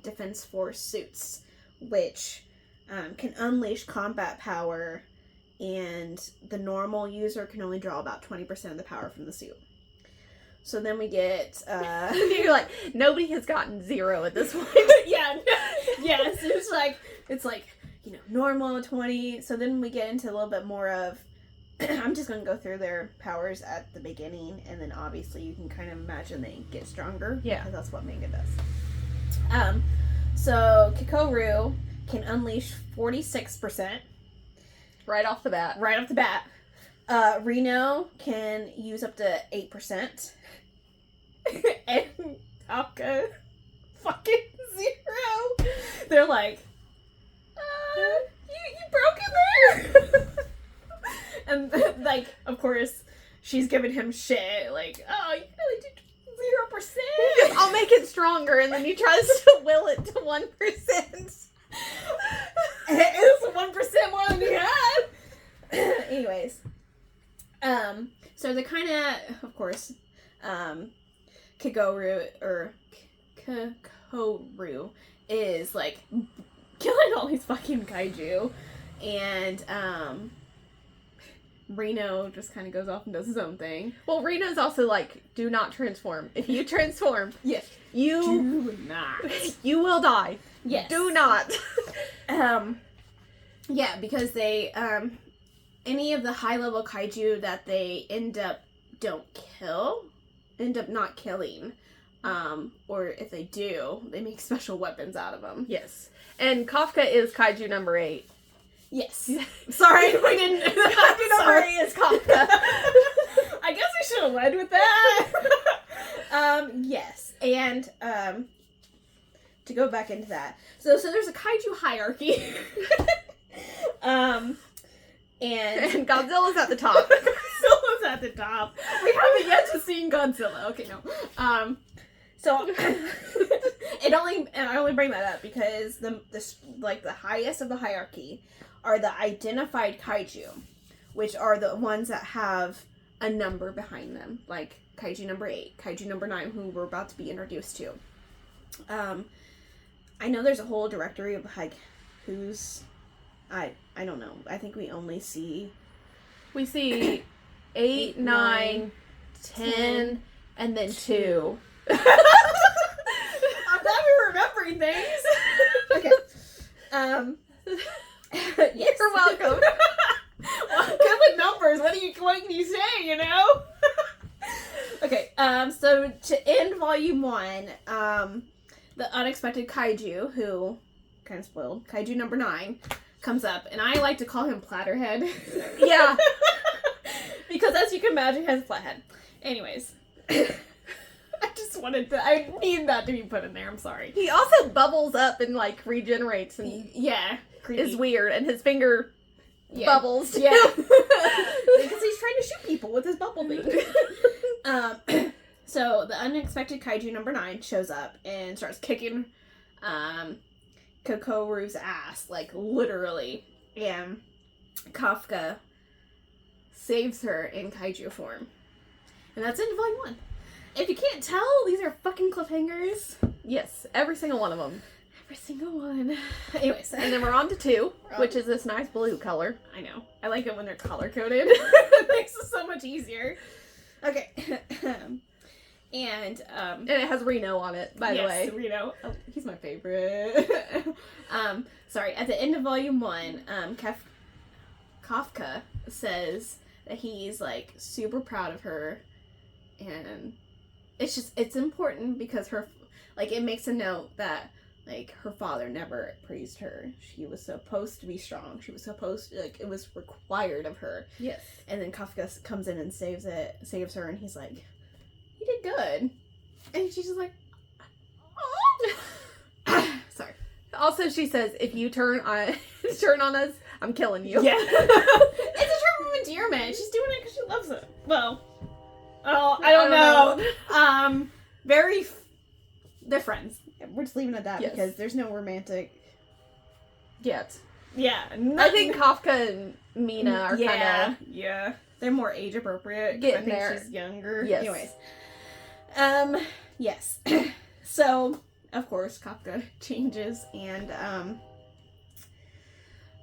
Defense Force suits, which can unleash combat power, and the normal user can only draw about 20% of the power from the suit. So then we get, You're like, nobody has gotten 0 at this point. yeah, yes, it's like, you know, normal 20. So then we get into a little bit more of, I'm just going to go through their powers at the beginning, and then obviously you can kind of imagine they get stronger. Yeah. Because that's what manga does. So Kikoru can unleash 46%. Right off the bat. Right off the bat. Reno can use up to 8%. And Taka, fucking 0. They're like, you broke it there. And like, of course, she's giving him shit. Like, oh, you really did 0%. I'll make it stronger, and then he tries to will it to 1%. It's 1% more than he had. Anyways, so the kind of course, Kikoru is like killing all these fucking kaiju, and Reno just kind of goes off and does his own thing. Well, Reno's also like, do not transform. If you transform, Yes. you Do not. you will die. Yes. Do not. Yeah, because they, any of the high-level kaiju that they end up not killing, or if they do, they make special weapons out of them. Yes. And Kafka is kaiju number 8. Yes. Sorry, we didn't. Kaiju number 8 is Kafka. I guess I should have led with that. Yes, and to go back into that, so there's a kaiju hierarchy. And Godzilla's at the top. Godzilla's at the top. We haven't yet to seen Godzilla. Okay, no. So I only bring that up because the highest of the hierarchy are the identified kaiju, which are the ones that have a number behind them, like kaiju number 8, kaiju number 9, who we're about to be introduced to. I know there's a whole directory of like who's, I don't know. I think we only see 8, 9, 10, and then 2. I'm glad we're remembering things. Okay. Yes. You're welcome. Well, good with numbers. What can you say, you know? Okay, so to end volume 1, the unexpected kaiju, who kind of spoiled, kaiju number 9, comes up, and I like to call him Platterhead. Yeah. Because as you can imagine, he has a flat head. Anyways. I need that to be put in there, I'm sorry. He also bubbles up and like regenerates and yeah, creepy. is weird, and his finger bubbles too. Yeah. Because he's trying to shoot people with his bubble thing. So the unexpected kaiju number 9 shows up and starts kicking Kokoru's ass, like literally. And Kafka saves her in kaiju form. And that's in volume 1. If you can't tell, these are fucking cliffhangers. Yes, every single one of them. Every single one. Anyways. And then we're on to 2, which is this nice blue color. I know. I like it when they're color-coded. It makes it so much easier. Okay. And it has Reno on it, by the way. Yes, Reno. Oh, he's my favorite. Sorry. At the end of volume 1, Kafka says that he's, like, super proud of her. And it's important because it makes a note that, like, her father never praised her. She was supposed to be strong. She was supposed to, like, it was required of her. Yes. And then Kafka comes in and saves her, and he's like, you did good. And she's just like, oh. Sorry. Also, she says, if you turn on us, I'm killing you. Yeah. It's a term of endearment. She's doing it because she loves it. Well, I don't know. They're friends. We're just leaving it at that because there's no romantic yet. Yeah. I think Kafka and Mina are kind of... Yeah. They're more age appropriate. Getting I think there. She's younger. Yes. Anyways. Yes. So, of course, Kafka changes and,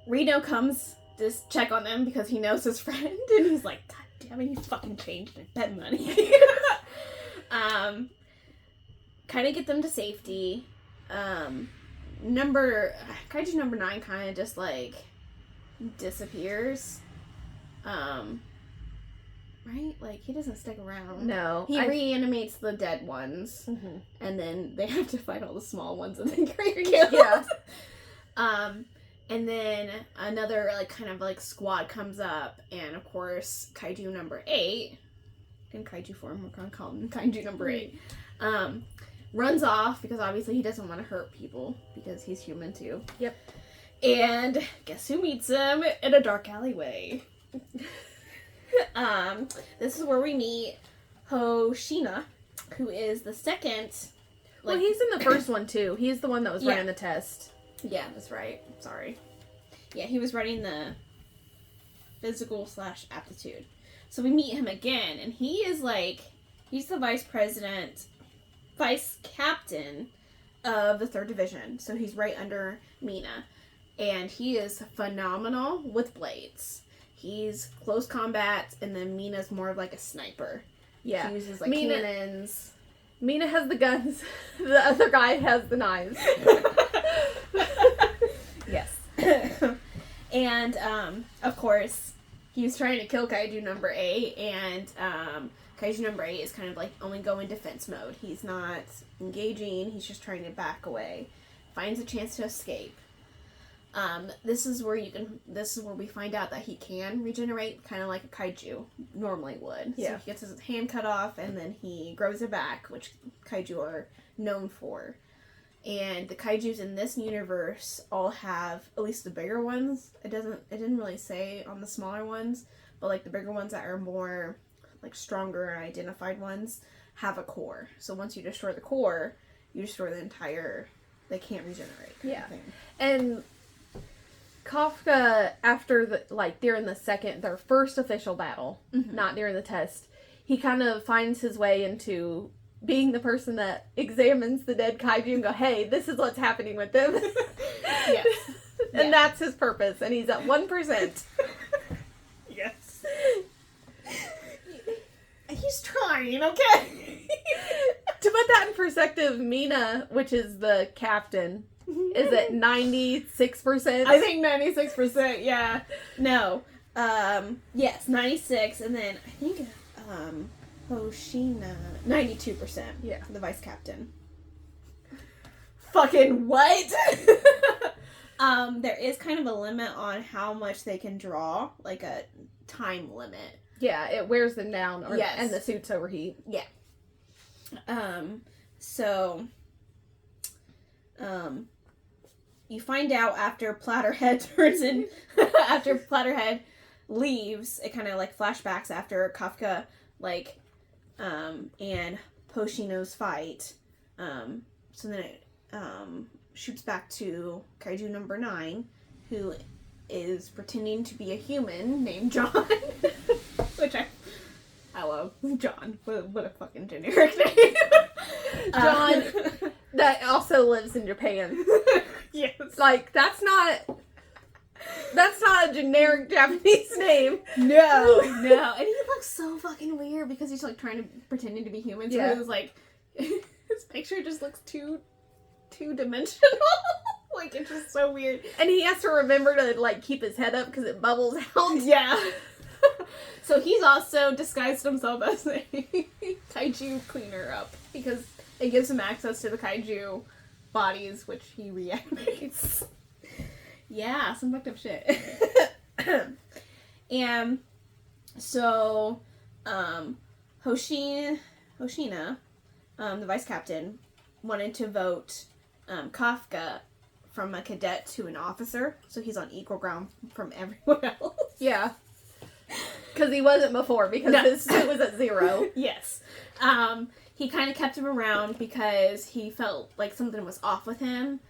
Reno comes to check on them because he knows his friend and he's like, God damn it, you fucking changed and bet money. Kind of get them to safety. Kaiju number 9 kind of just like disappears. Right? Like, he doesn't stick around. No. He reanimates the dead ones, and then they have to fight all the small ones and then get killed. Yeah. And then another, like, kind of, like, squad comes up, and, of course, Kaiju number 8, in Kaiju form, we're gonna call him Kaiju number 8, runs off, because obviously he doesn't want to hurt people, because he's human, too. Yep. And guess who meets him in a dark alleyway? This is where we meet Hoshina, who is the second. Well, he's in the first one too. He's the one that was running the test. Yeah, that's right. Sorry. Yeah, he was running the physical / aptitude. So we meet him again, and he is like, he's the vice captain of the 3rd Division. So he's right under Mina, and he is phenomenal with blades. He's close combat, and then Mina's more of like a sniper. Yeah. She uses like cannons. Mina has the guns. The other guy has the knives. Yes. And, of course, he's trying to kill Kaiju number 8, and Kaiju number 8 is kind of like only going defense mode. He's not engaging, he's just trying to back away. Finds a chance to escape. This is where we find out that he can regenerate, kind of like a kaiju normally would. Yeah. So he gets his hand cut off, and then he grows it back, which kaiju are known for. And the kaijus in this universe all have, at least the bigger ones, it didn't really say on the smaller ones, but like the bigger ones that are more like stronger and identified ones have a core. So once you destroy the core, you destroy the entire, they can't regenerate. Yeah. And Kafka, after during their first official battle, not during the test, he kind of finds his way into being the person that examines the dead kaiju and go, hey, this is what's happening with them. Yes. And that's his purpose, and he's at 1%. Yes. He's trying, okay? To put that in perspective, Mina, which is the captain, is at 96%. I think 96%, yeah. No. Yes, 96, and then I think Hoshina 92%. Yeah. The vice captain. Fucking what? There is kind of a limit on how much they can draw, like a time limit. Yeah, it wears them down, Yes. And the suits overheat. Yeah. You find out after Platterhead after Platterhead leaves, it kind of like flashbacks after Kafka, like, and Hoshino's fight. So then it, shoots back to Kaiju number 9, who is pretending to be a human named John. Which I love. John. What a fucking generic name. John, that also lives in Japan. Yes. Like, that's not a generic Japanese name. No. And he looks so fucking weird because he's like pretending to be human. So it was like, his picture just looks too dimensional. Like, it's just so weird. And he has to remember to, like, keep his head up because it bubbles out. Yeah. So he's also disguised himself as a kaiju cleaner up because it gives him access to the kaiju bodies, which he reanimates. Yeah, some fucked up shit. And so, Hoshina, the vice captain, wanted to vote Kafka from a cadet to an officer, so he's on equal ground from everyone else. Yeah. Because he wasn't before, because his suit was at 0. Yes. He kind of kept him around because he felt like something was off with him,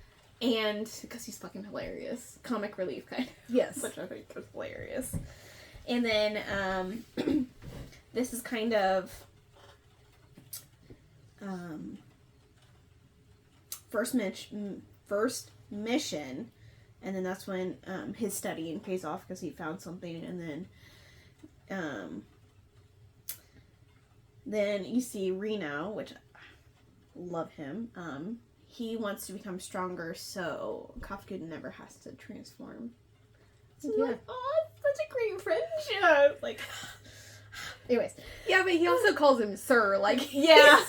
and because he's fucking hilarious. Comic relief, kind of. Yes. Which I think is hilarious. And then, this is kind of, first mission, and then that's when, his studying pays off because he found something, and then, Then you see Reno, which I love him. He wants to become stronger, so Kafka never has to transform. So Yeah. like, oh, it's such a great friendship. Like, anyways. Yeah, but he also calls him Sir. Like, Yeah.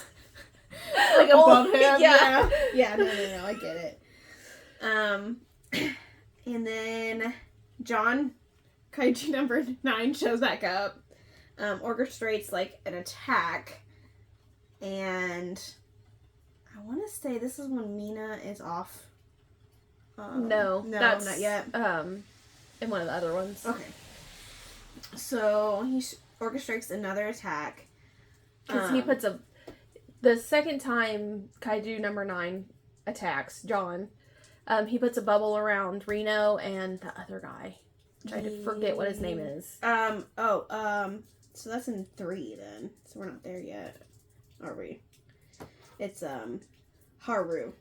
Like above him. Yeah. Yeah, no, I get it. And then John, Kaiju number 9, shows back up, orchestrates like an attack, and I want to say this is when Mina is off. No, that's not yet. In one of the other ones. Okay. So he orchestrates another attack. Because he puts the second time Kaiju number 9 attacks John, he puts a bubble around Reno and the other guy. I'm trying to forget what his name is. So that's in 3 then. So we're not there yet, are we? It's Haru.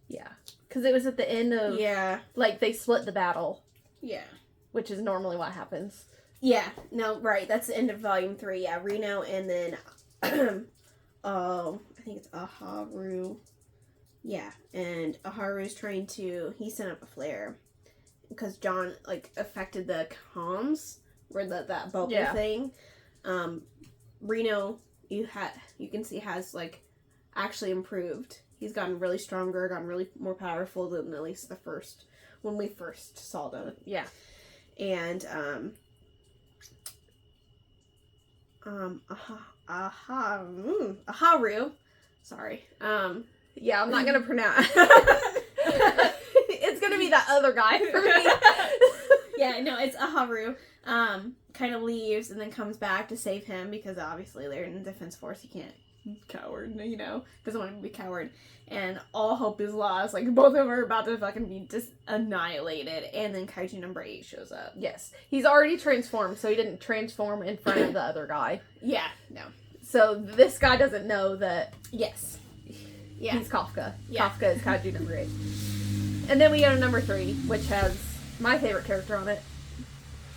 Yeah. Because it was at the end of... Yeah. Like, they split the battle. Yeah. Which is normally what happens. Yeah. No, right. That's the end of volume 3. Yeah, Reno and then... I think it's Aharu. Yeah. And Aharu's trying to... He sent up a flare. Because John, like, affected the comms. Where that bubble thing. Reno, you can see has, like, actually improved. He's gotten really stronger, gotten really more powerful than at least when we first saw them. Yeah. And, Aharu, sorry. Yeah, I'm not going to pronounce... It's going to be that other guy for me. Yeah, no, it's Aharu. Kind of leaves and then comes back to save him because obviously they're in the defense force. He can't coward, doesn't want to be coward. And all hope is lost. Like, both of them are about to fucking be just annihilated. And then Kaiju number 8 shows up. Yes. He's already transformed, so he didn't transform in front of the other guy. Yeah, no. So this guy doesn't know that... Yes. Yeah. He's Kafka. Yeah. Kafka is Kaiju number 8. And then we go to number 3, which has my favorite character on it.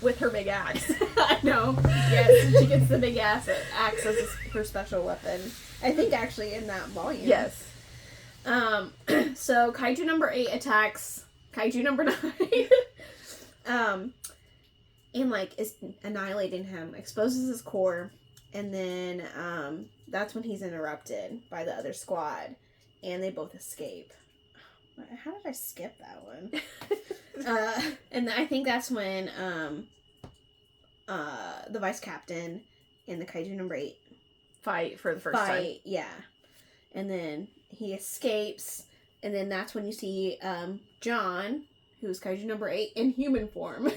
With her big axe. I know. Yes, she gets the big axe as her special weapon. I think actually in that volume. Yes. So Kaiju number 8 attacks Kaiju number 9. And like is annihilating him, exposes his core, and then that's when he's interrupted by the other squad, and they both escape. How did I skip that one? And I think that's when the vice captain and the Kaiju number 8 fight for the first time. Yeah. And then he escapes, and then that's when you see John, who's Kaiju number 8, in human form,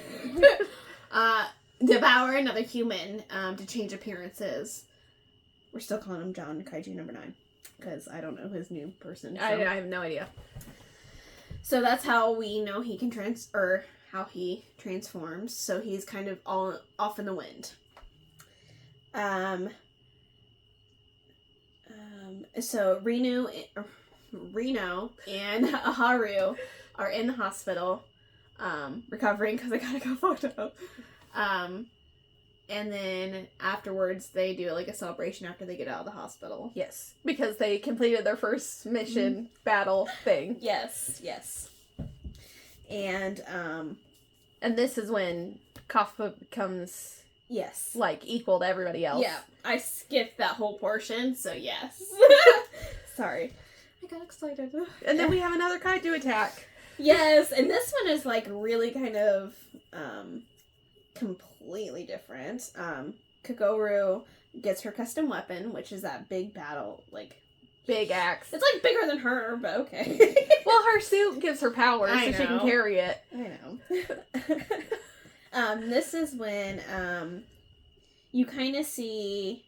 devour another human to change appearances. We're still calling him John, Kaiju number 9, because I don't know his new person. So. I have no idea. So that's how we know he can how he transforms. So he's kind of all off in the wind. So Reno and Aharu are in the hospital, recovering because they gotta go fucked up. And then afterwards they do like a celebration after they get out of the hospital. Yes, because they completed their first mission battle thing. Yes. And this is when Kafka becomes like equal to everybody else. Yeah, I skipped that whole portion, so yes. Sorry. I got excited. And then we have another Kaiju attack. Yes, and this one is like really kind of completely different. Kagoru gets her custom weapon, which is that big battle, like big axe. It's like bigger than her, but okay. Well, her suit gives her power, so she can carry it. I know. This is when you kind of see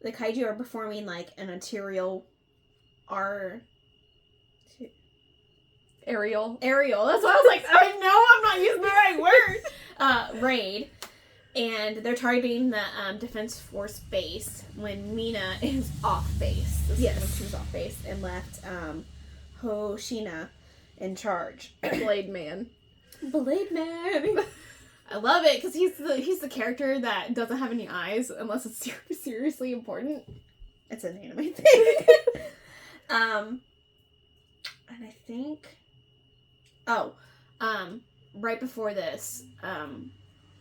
the Kaiju are performing like an Aerial. That's what I was like. I know I'm not using the right word. Raid. And they're targeting the Defense Force base when Mina is off base. When she was off base and left Hoshina in charge. Blade Man. I love it because he's the character that doesn't have any eyes unless it's seriously important. It's an anime thing. And I think, right before this,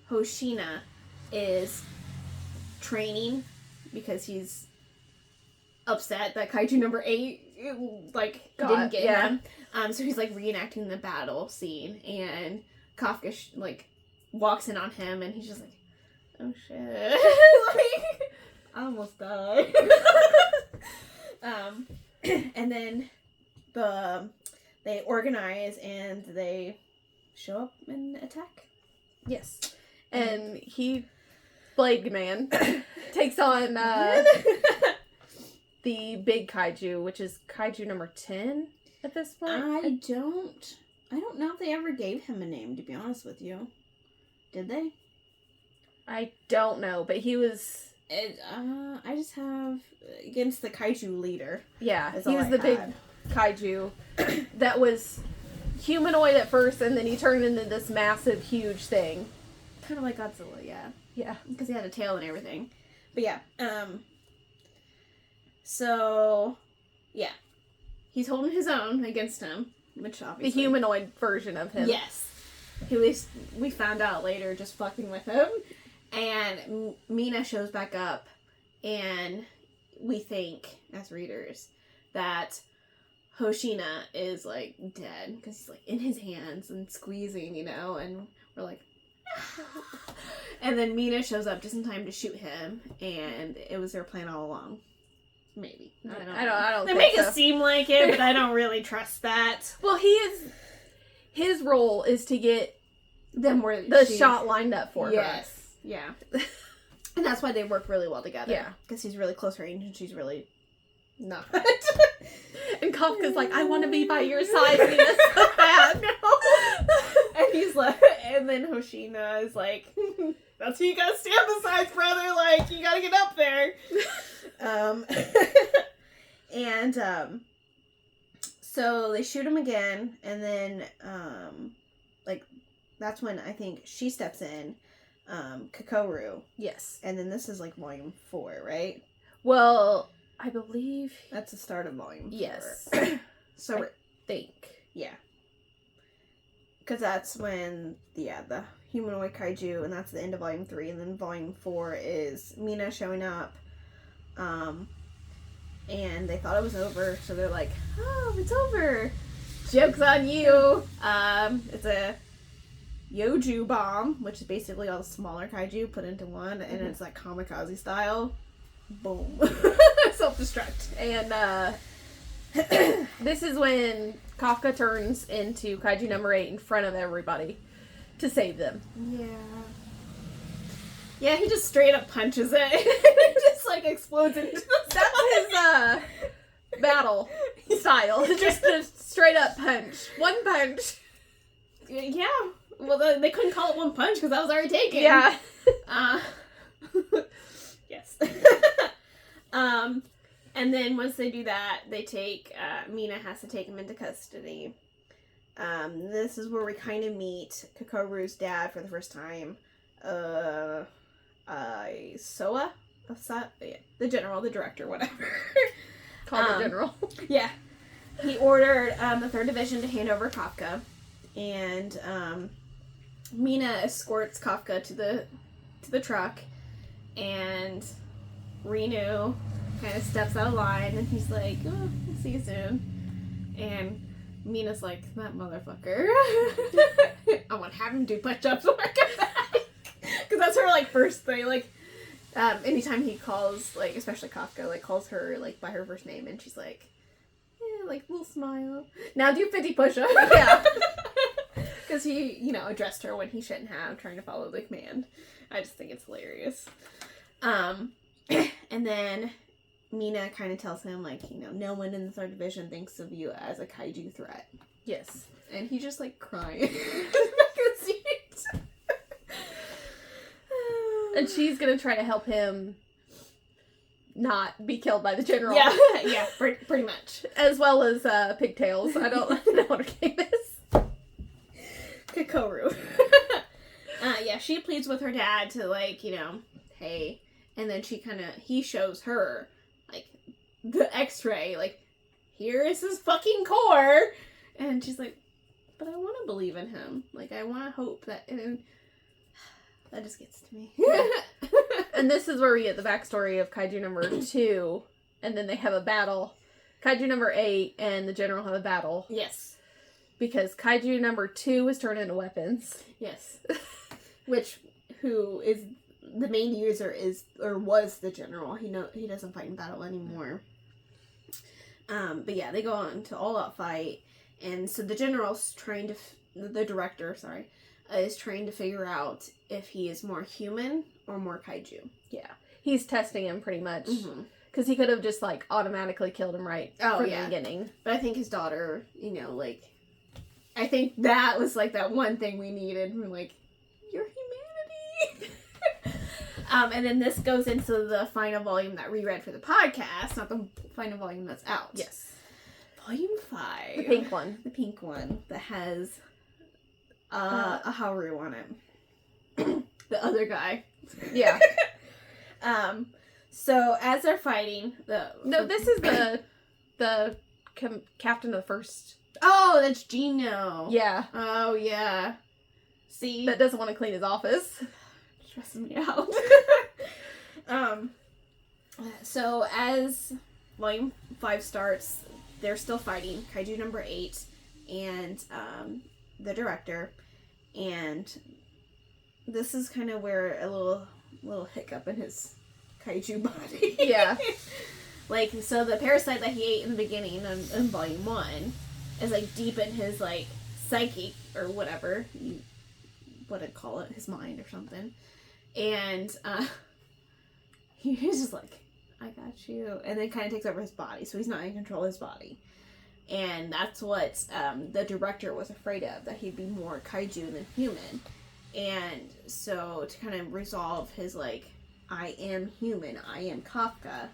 Hoshina is training because he's upset that Kaiju number 8 didn't get him. So he's like reenacting the battle scene, and Kafka walks in on him, and he's just like, oh shit. Like, I almost died. And then they organize and they show up and attack. Yes. And Blade Man, takes on the big kaiju, which is kaiju number 10 at this point. I don't know if they ever gave him a name, to be honest with you. Did they? I don't know, but he was... I just have against the kaiju leader. Yeah, he was the big kaiju that was humanoid at first, and then he turned into this massive, huge thing. Kind of like Godzilla, yeah. Yeah. Because he had a tail and everything. But yeah, so, yeah. He's holding his own against him, which obviously... The humanoid version of him. Yes. At least we found out later just fucking with him. And Mina shows back up, and we think, as readers, that Hoshina is, dead. Because he's, in his hands and squeezing, and we're like... And then Mina shows up just in time to shoot him, and it was their plan all along. Maybe. I don't They think make it seem like it, but I don't really trust that. Well, his role is to get Them where the shot lined up for her. Yes. Yeah. And that's why they work really well together. Yeah. Because he's really close range and she's really not. And Kafka's like, I want to be by your side, Mina, so bad. And he's like, and then Hoshina is like, that's who you gotta stand beside, brother. You gotta get up there. So they shoot him again, and then, that's when I think she steps in, Kakoru. Yes. And then this is, volume 4, right? Well, I believe... That's the start of volume 4. Yes. So, I think. Yeah. Because that's when, the humanoid kaiju, and that's the end of volume 3, and then volume 4 is Mina showing up, and they thought it was over, so they're like, oh, it's over. Joke's on you. It's a Yoju bomb, which is basically all the smaller kaiju put into one, and it's kamikaze style. Boom. Self-destruct. And this is when Kafka turns into kaiju number 8 in front of everybody to save them. Yeah. Yeah, he just straight up punches it. It just explodes into the That's his battle style. Just a straight up punch. One punch. Yeah. Well, they couldn't call it one punch because that was already taken. Yeah. Yes. And then once they do that, they take, Mina has to take him into custody. This is where we kind of meet Kakoru's dad for the first time. Soa? The general, the director, whatever. Call the general. Yeah. He ordered the 3rd Division to hand over Kafka, and Mina escorts Kafka to the truck, and Renu kind of steps out of line, and he's like, oh, I'll see you soon. And Mina's like, that motherfucker. I want to have him do push-ups when I come back. Because that's her, first thing, anytime he calls, especially Kafka, calls her, by her first name, and she's like, yeah, little smile. Now do 50 push-ups. Yeah. Because he, addressed her when he shouldn't have, trying to follow the command. I just think it's hilarious. And then Mina kind of tells him, no one in the 3rd Division thinks of you as a kaiju threat. Yes. And he's just, crying in the back of the seat. And she's gonna try to help him not be killed by the general. Yeah, pretty much. As well as Pigtails. I don't know what her name is. Kakoru. Yeah, she pleads with her dad to, like, you know, hey, and then he shows her, like, the x-ray, like, here is his fucking core, and she's like, but I want to believe in him, like, I want to hope that, and that just gets to me. And this is where we get the backstory of Kaiju number 2, and then they have a battle. Kaiju number 8 and the general have a battle. Yes. Because Kaiju number 2 is turned into weapons. Yes. Who is the main user was the general. He doesn't fight in battle anymore. But yeah, they go on to all-out fight, and so the general's the director, is trying to figure out if he is more human or more kaiju. Yeah. He's testing him pretty much. Mm-hmm. Because he could have just, like, automatically killed him from the beginning. But I think his daughter, you know, like, I think that was, like, that one thing we needed. We're like, your humanity. And then this goes into the final volume that we read for the podcast, not the final volume that's out. Yes. Volume 5. The pink one. The pink one that has a Haru on it. The other guy. Yeah. So as they're fighting, this is the captain of the first. Oh, that's Gino. Yeah. Oh, yeah. See? That doesn't want to clean his office. Stresses me out. So as volume 5 starts, they're still fighting Kaiju number 8 and the director, and this is kind of where a little hiccup in his kaiju body. Yeah. Like, so the parasite that he ate in the beginning in volume 1 is, like, deep in his, like, psyche or whatever you would call it, his mind or something. And he's just like, I got you. And then kind of takes over his body, so he's not in control of his body. And that's what the director was afraid of, that he'd be more kaiju than human. And so to kind of resolve his, like, I am human, I am Kafka,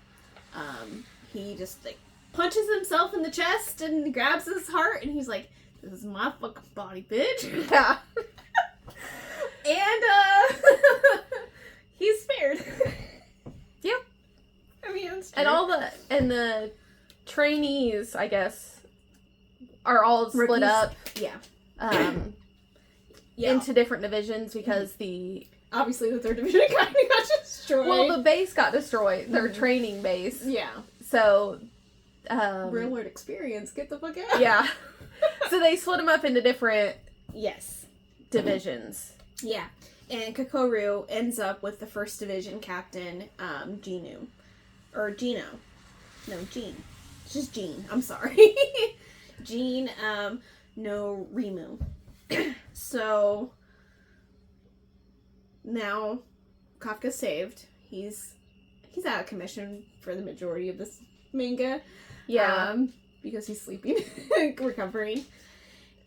he just, like, punches himself in the chest and grabs his heart, and he's like, this is my fucking body, bitch. Yeah. And, he's spared. Yeah. I mean, it's true. And the trainees, I guess, are all split up. Yeah. Into different divisions because obviously the third division kind of got destroyed. Well, the base got destroyed. Their training base. Yeah. So, real world experience. Get the fuck out. Yeah. So they split them up into different divisions. Yeah. And Kokoru ends up with the first division captain, Gino. Or Gino. No, Gene. It's just Gene. I'm sorry. Gene, no Rimu. So now Kafka's saved. He's out of commission for the majority of this manga. Yeah. Because he's sleeping, recovering.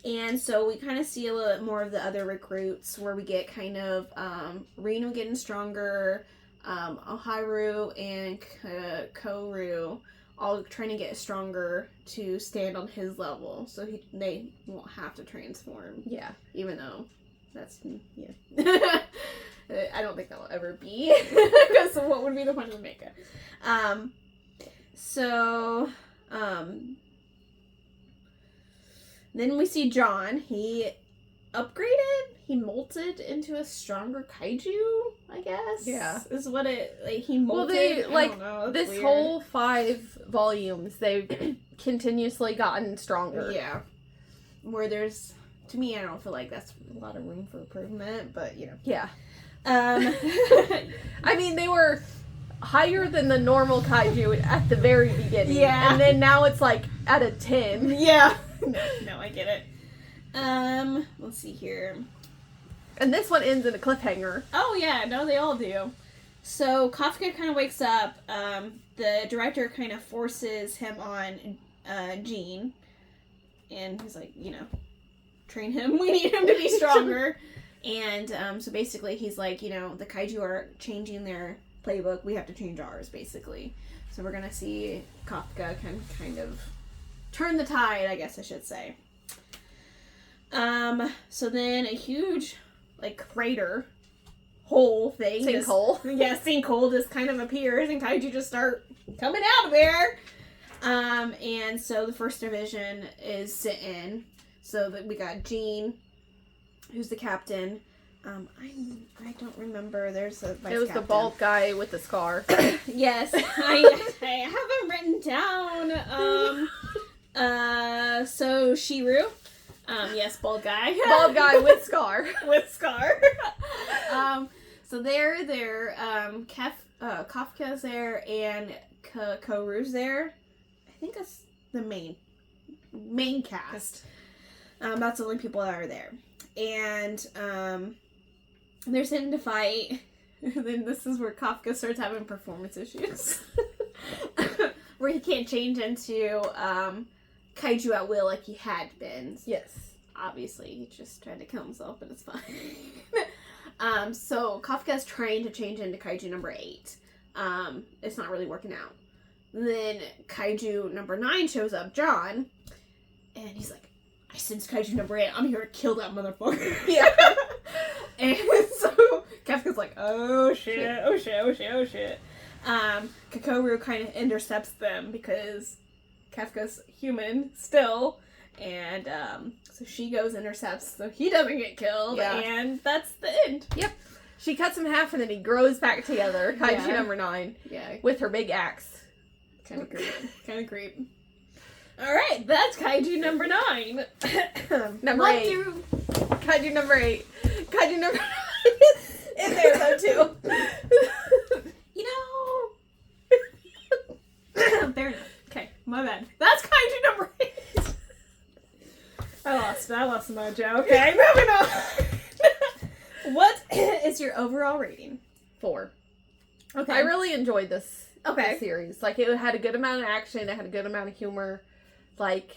And so we kind of see a little bit more of the other recruits, where we get kind of Reno getting stronger, Oharu and Koru all trying to get stronger to stand on his level, so they won't have to transform. Yeah. Even though that's, yeah. I don't think that'll ever be, because what would be the point of the makeup? Then we see John. He upgraded. He molted into a stronger kaiju, I guess. Yeah. Is what it, like, he molted. Well, they, like, I don't know, this weird. whole 5 volumes, they've continuously gotten stronger. Yeah. Where there's, to me, I don't feel like that's a lot of room for improvement, but, you know. Yeah. I mean, they were higher than the normal kaiju at the very beginning. Yeah. And then now it's, like, at a 10. Yeah. No, I get it. Let's see here. And this one ends in a cliffhanger. Oh, yeah. No, they all do. So, Kafka kind of wakes up. The director kind of forces him on Gene. And he's like, you know, train him. We need him to be stronger. And so basically he's like, you know, the kaiju are changing their playbook. We have to change ours, basically. So we're going to see Kafka kind of turn the tide, I guess I should say. So then a huge like crater hole thing. Sinkhole. Yeah, sinkhole just kind of appears and kaiju just start coming out of there. And so the first division is sitting. So that we got Jean, who's the captain. I don't remember. There's a vice It was captain. the bald guy with the scar. Yes, I have them written down. So Shiru. Yes, bald guy. Bald guy with scar. With scar. So they're there. Kafka's there and Koru's there. I think that's the main cast. That's the only people that are there. And they're sitting to fight. And then this is where Kafka starts having performance issues. Where he can't change into kaiju at will like he had been. Yes. Obviously, he just tried to kill himself, but it's fine. So Kafka's trying to change into kaiju number 8. It's not really working out. Then kaiju number 9 shows up, John, and he's like, I sense kaiju number 8. I'm here to kill that motherfucker. Yeah. And so Kafka's like, oh shit. Kokoru kind of intercepts them because Kafka's human still. And so she goes, intercepts, so he doesn't get killed. Yeah. And that's the end. Yep. She cuts him in half and then he grows back together. Kaiju number 9. Yeah. With her big axe. Kind of creep. Alright, that's kaiju number 9. Number 8. Kaiju number 8. Kaiju number 9 is in there though too. You know. Fair enough. Okay, my bad. That's kaiju number 8. I lost mojo. Okay, moving on. What is your overall rating? 4. Okay. I really enjoyed this Okay. series. Like, it had a good amount of action, it had a good amount of humor. Like,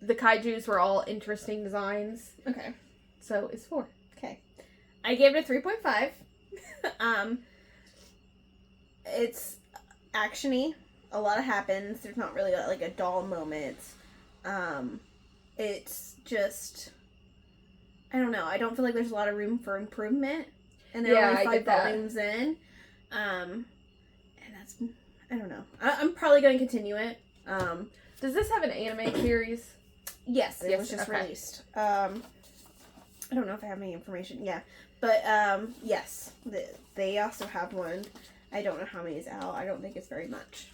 the kaijus were all interesting designs. Okay. So, it's 4. Okay. I gave it a 3.5. It's actiony. A lot happens. There's not really like a dull moment. It's just, I don't know. I don't feel like there's a lot of room for improvement. And there are only 5 volumes in. And that's, I don't know. I'm probably going to continue it. Does this have an anime series? Yes, it was just released. I don't know if I have any information. Yeah. But, yes. They also have one. I don't know how many is out. I don't think it's very much.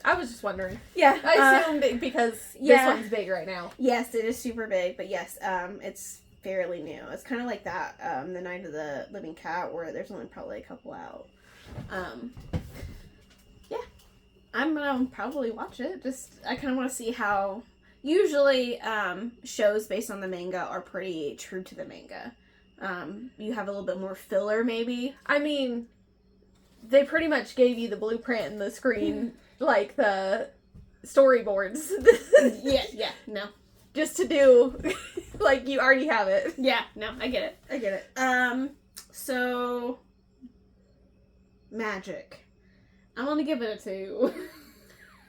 I was just wondering. Yeah. I assumed because this one's big right now. Yes, it is super big. But yes, it's fairly new. It's kind of like that, The Night of the Living Cat, where there's only probably a couple out. Yeah. I'm gonna probably watch it. Just, I kind of want to see how... Usually, shows based on the manga are pretty true to the manga. You have a little bit more filler, maybe. I mean, they pretty much gave you the blueprint and the screen, like the storyboards. Yeah, no. Just to do, like, you already have it. Yeah, no, I get it. So, magic. I'm gonna give it a 2.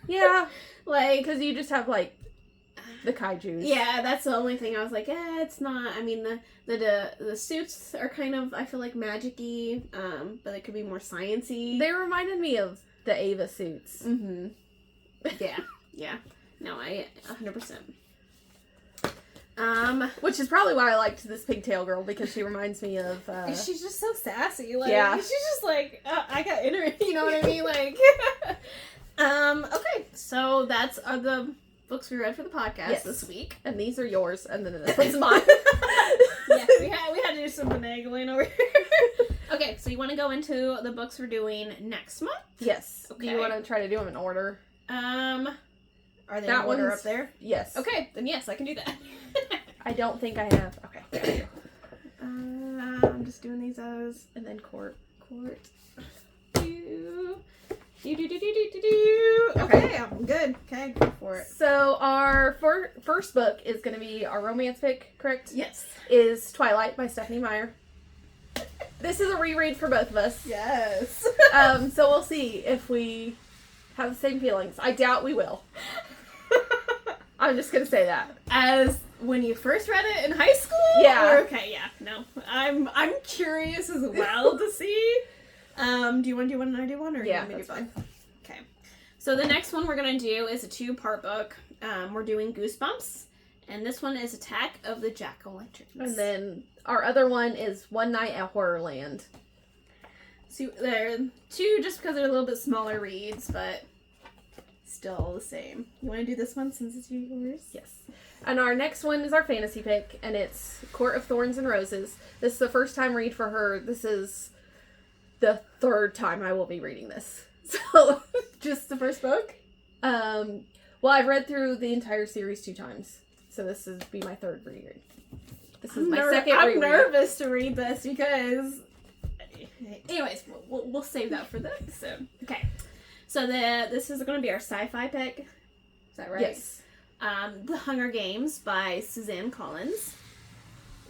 Yeah. Like, because you just have, like, the kaijus. Yeah, that's the only thing I was like, it's not. I mean, the suits are kind of, I feel like, magic-y, but it could be more science-y. They reminded me of the Ava suits. Mm-hmm. Yeah. No, I 100%. Which is probably why I liked this pigtail girl, because she reminds me of... she's just so sassy. Like, yeah. She's just like, I got internet, you know what I mean? Like, okay, so that's the books we read for the podcast this week. And these are yours, and then this one's mine. Yeah, we had to do some finagling over here. Okay, so you want to go into the books we're doing next month? Yes. Okay. Do you want to try to do them in order? Are they in order up there? Yes. Okay, then yes, I can do that. I don't think I have. Okay, there you go. I'm just doing these as, and then court. Okay, I'm good. Okay, go for it. So our first book is going to be our romance pick, correct? Yes. Is Twilight by Stephanie Meyer. This is a reread for both of us. Yes. So we'll see if we have the same feelings. I doubt we will. I'm just going to say that. As when you first read it in high school? Yeah. Or, okay, yeah. No. I'm curious as well to see. Do you want to do one and I do one? Or Yeah, do you want me to that's do both? Okay. So the next one we're going to do is a 2-part book. We're doing Goosebumps. And this one is Attack of the Jack-O-Lanterns. And then our other one is One Night at Horrorland. So they're 2 just because they're a little bit smaller reads, but still the same. You want to do this one since it's yours? Yes. And our next one is our fantasy pick, and it's Court of Thorns and Roses. This is the first time read for her. This is the 3rd time I will be reading this. So, Just the first book? well, I've read through the entire series 2 times. So this is be my 3rd reread. This is my second reread. I'm nervous to read this because... Anyways, we'll save that for the episode. Okay. So this is going to be our sci-fi pick. Is that right? Yes. The Hunger Games by Suzanne Collins.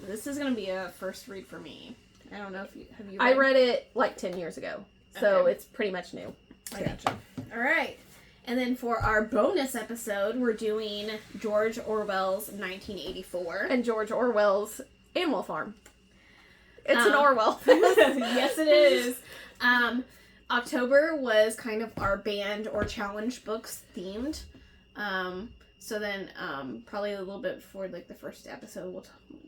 This is going to be a first read for me. I don't know if you... Have you read? I read it like 10 years ago. So Okay. It's pretty much new. I gotcha. All right. And then for our bonus episode, we're doing George Orwell's 1984. And George Orwell's Animal Farm. It's an Orwell. Yes, it is. October was kind of our banned or challenge books themed. So then probably a little bit before like the first episode, we'll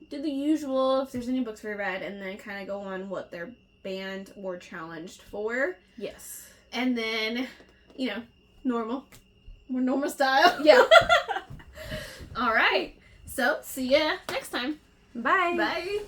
do the usual if there's any books we read, and then kind of go on what they're banned or challenged for. Yes. And then, more normal style. Yeah. All right. So, see ya next time. Bye. Bye.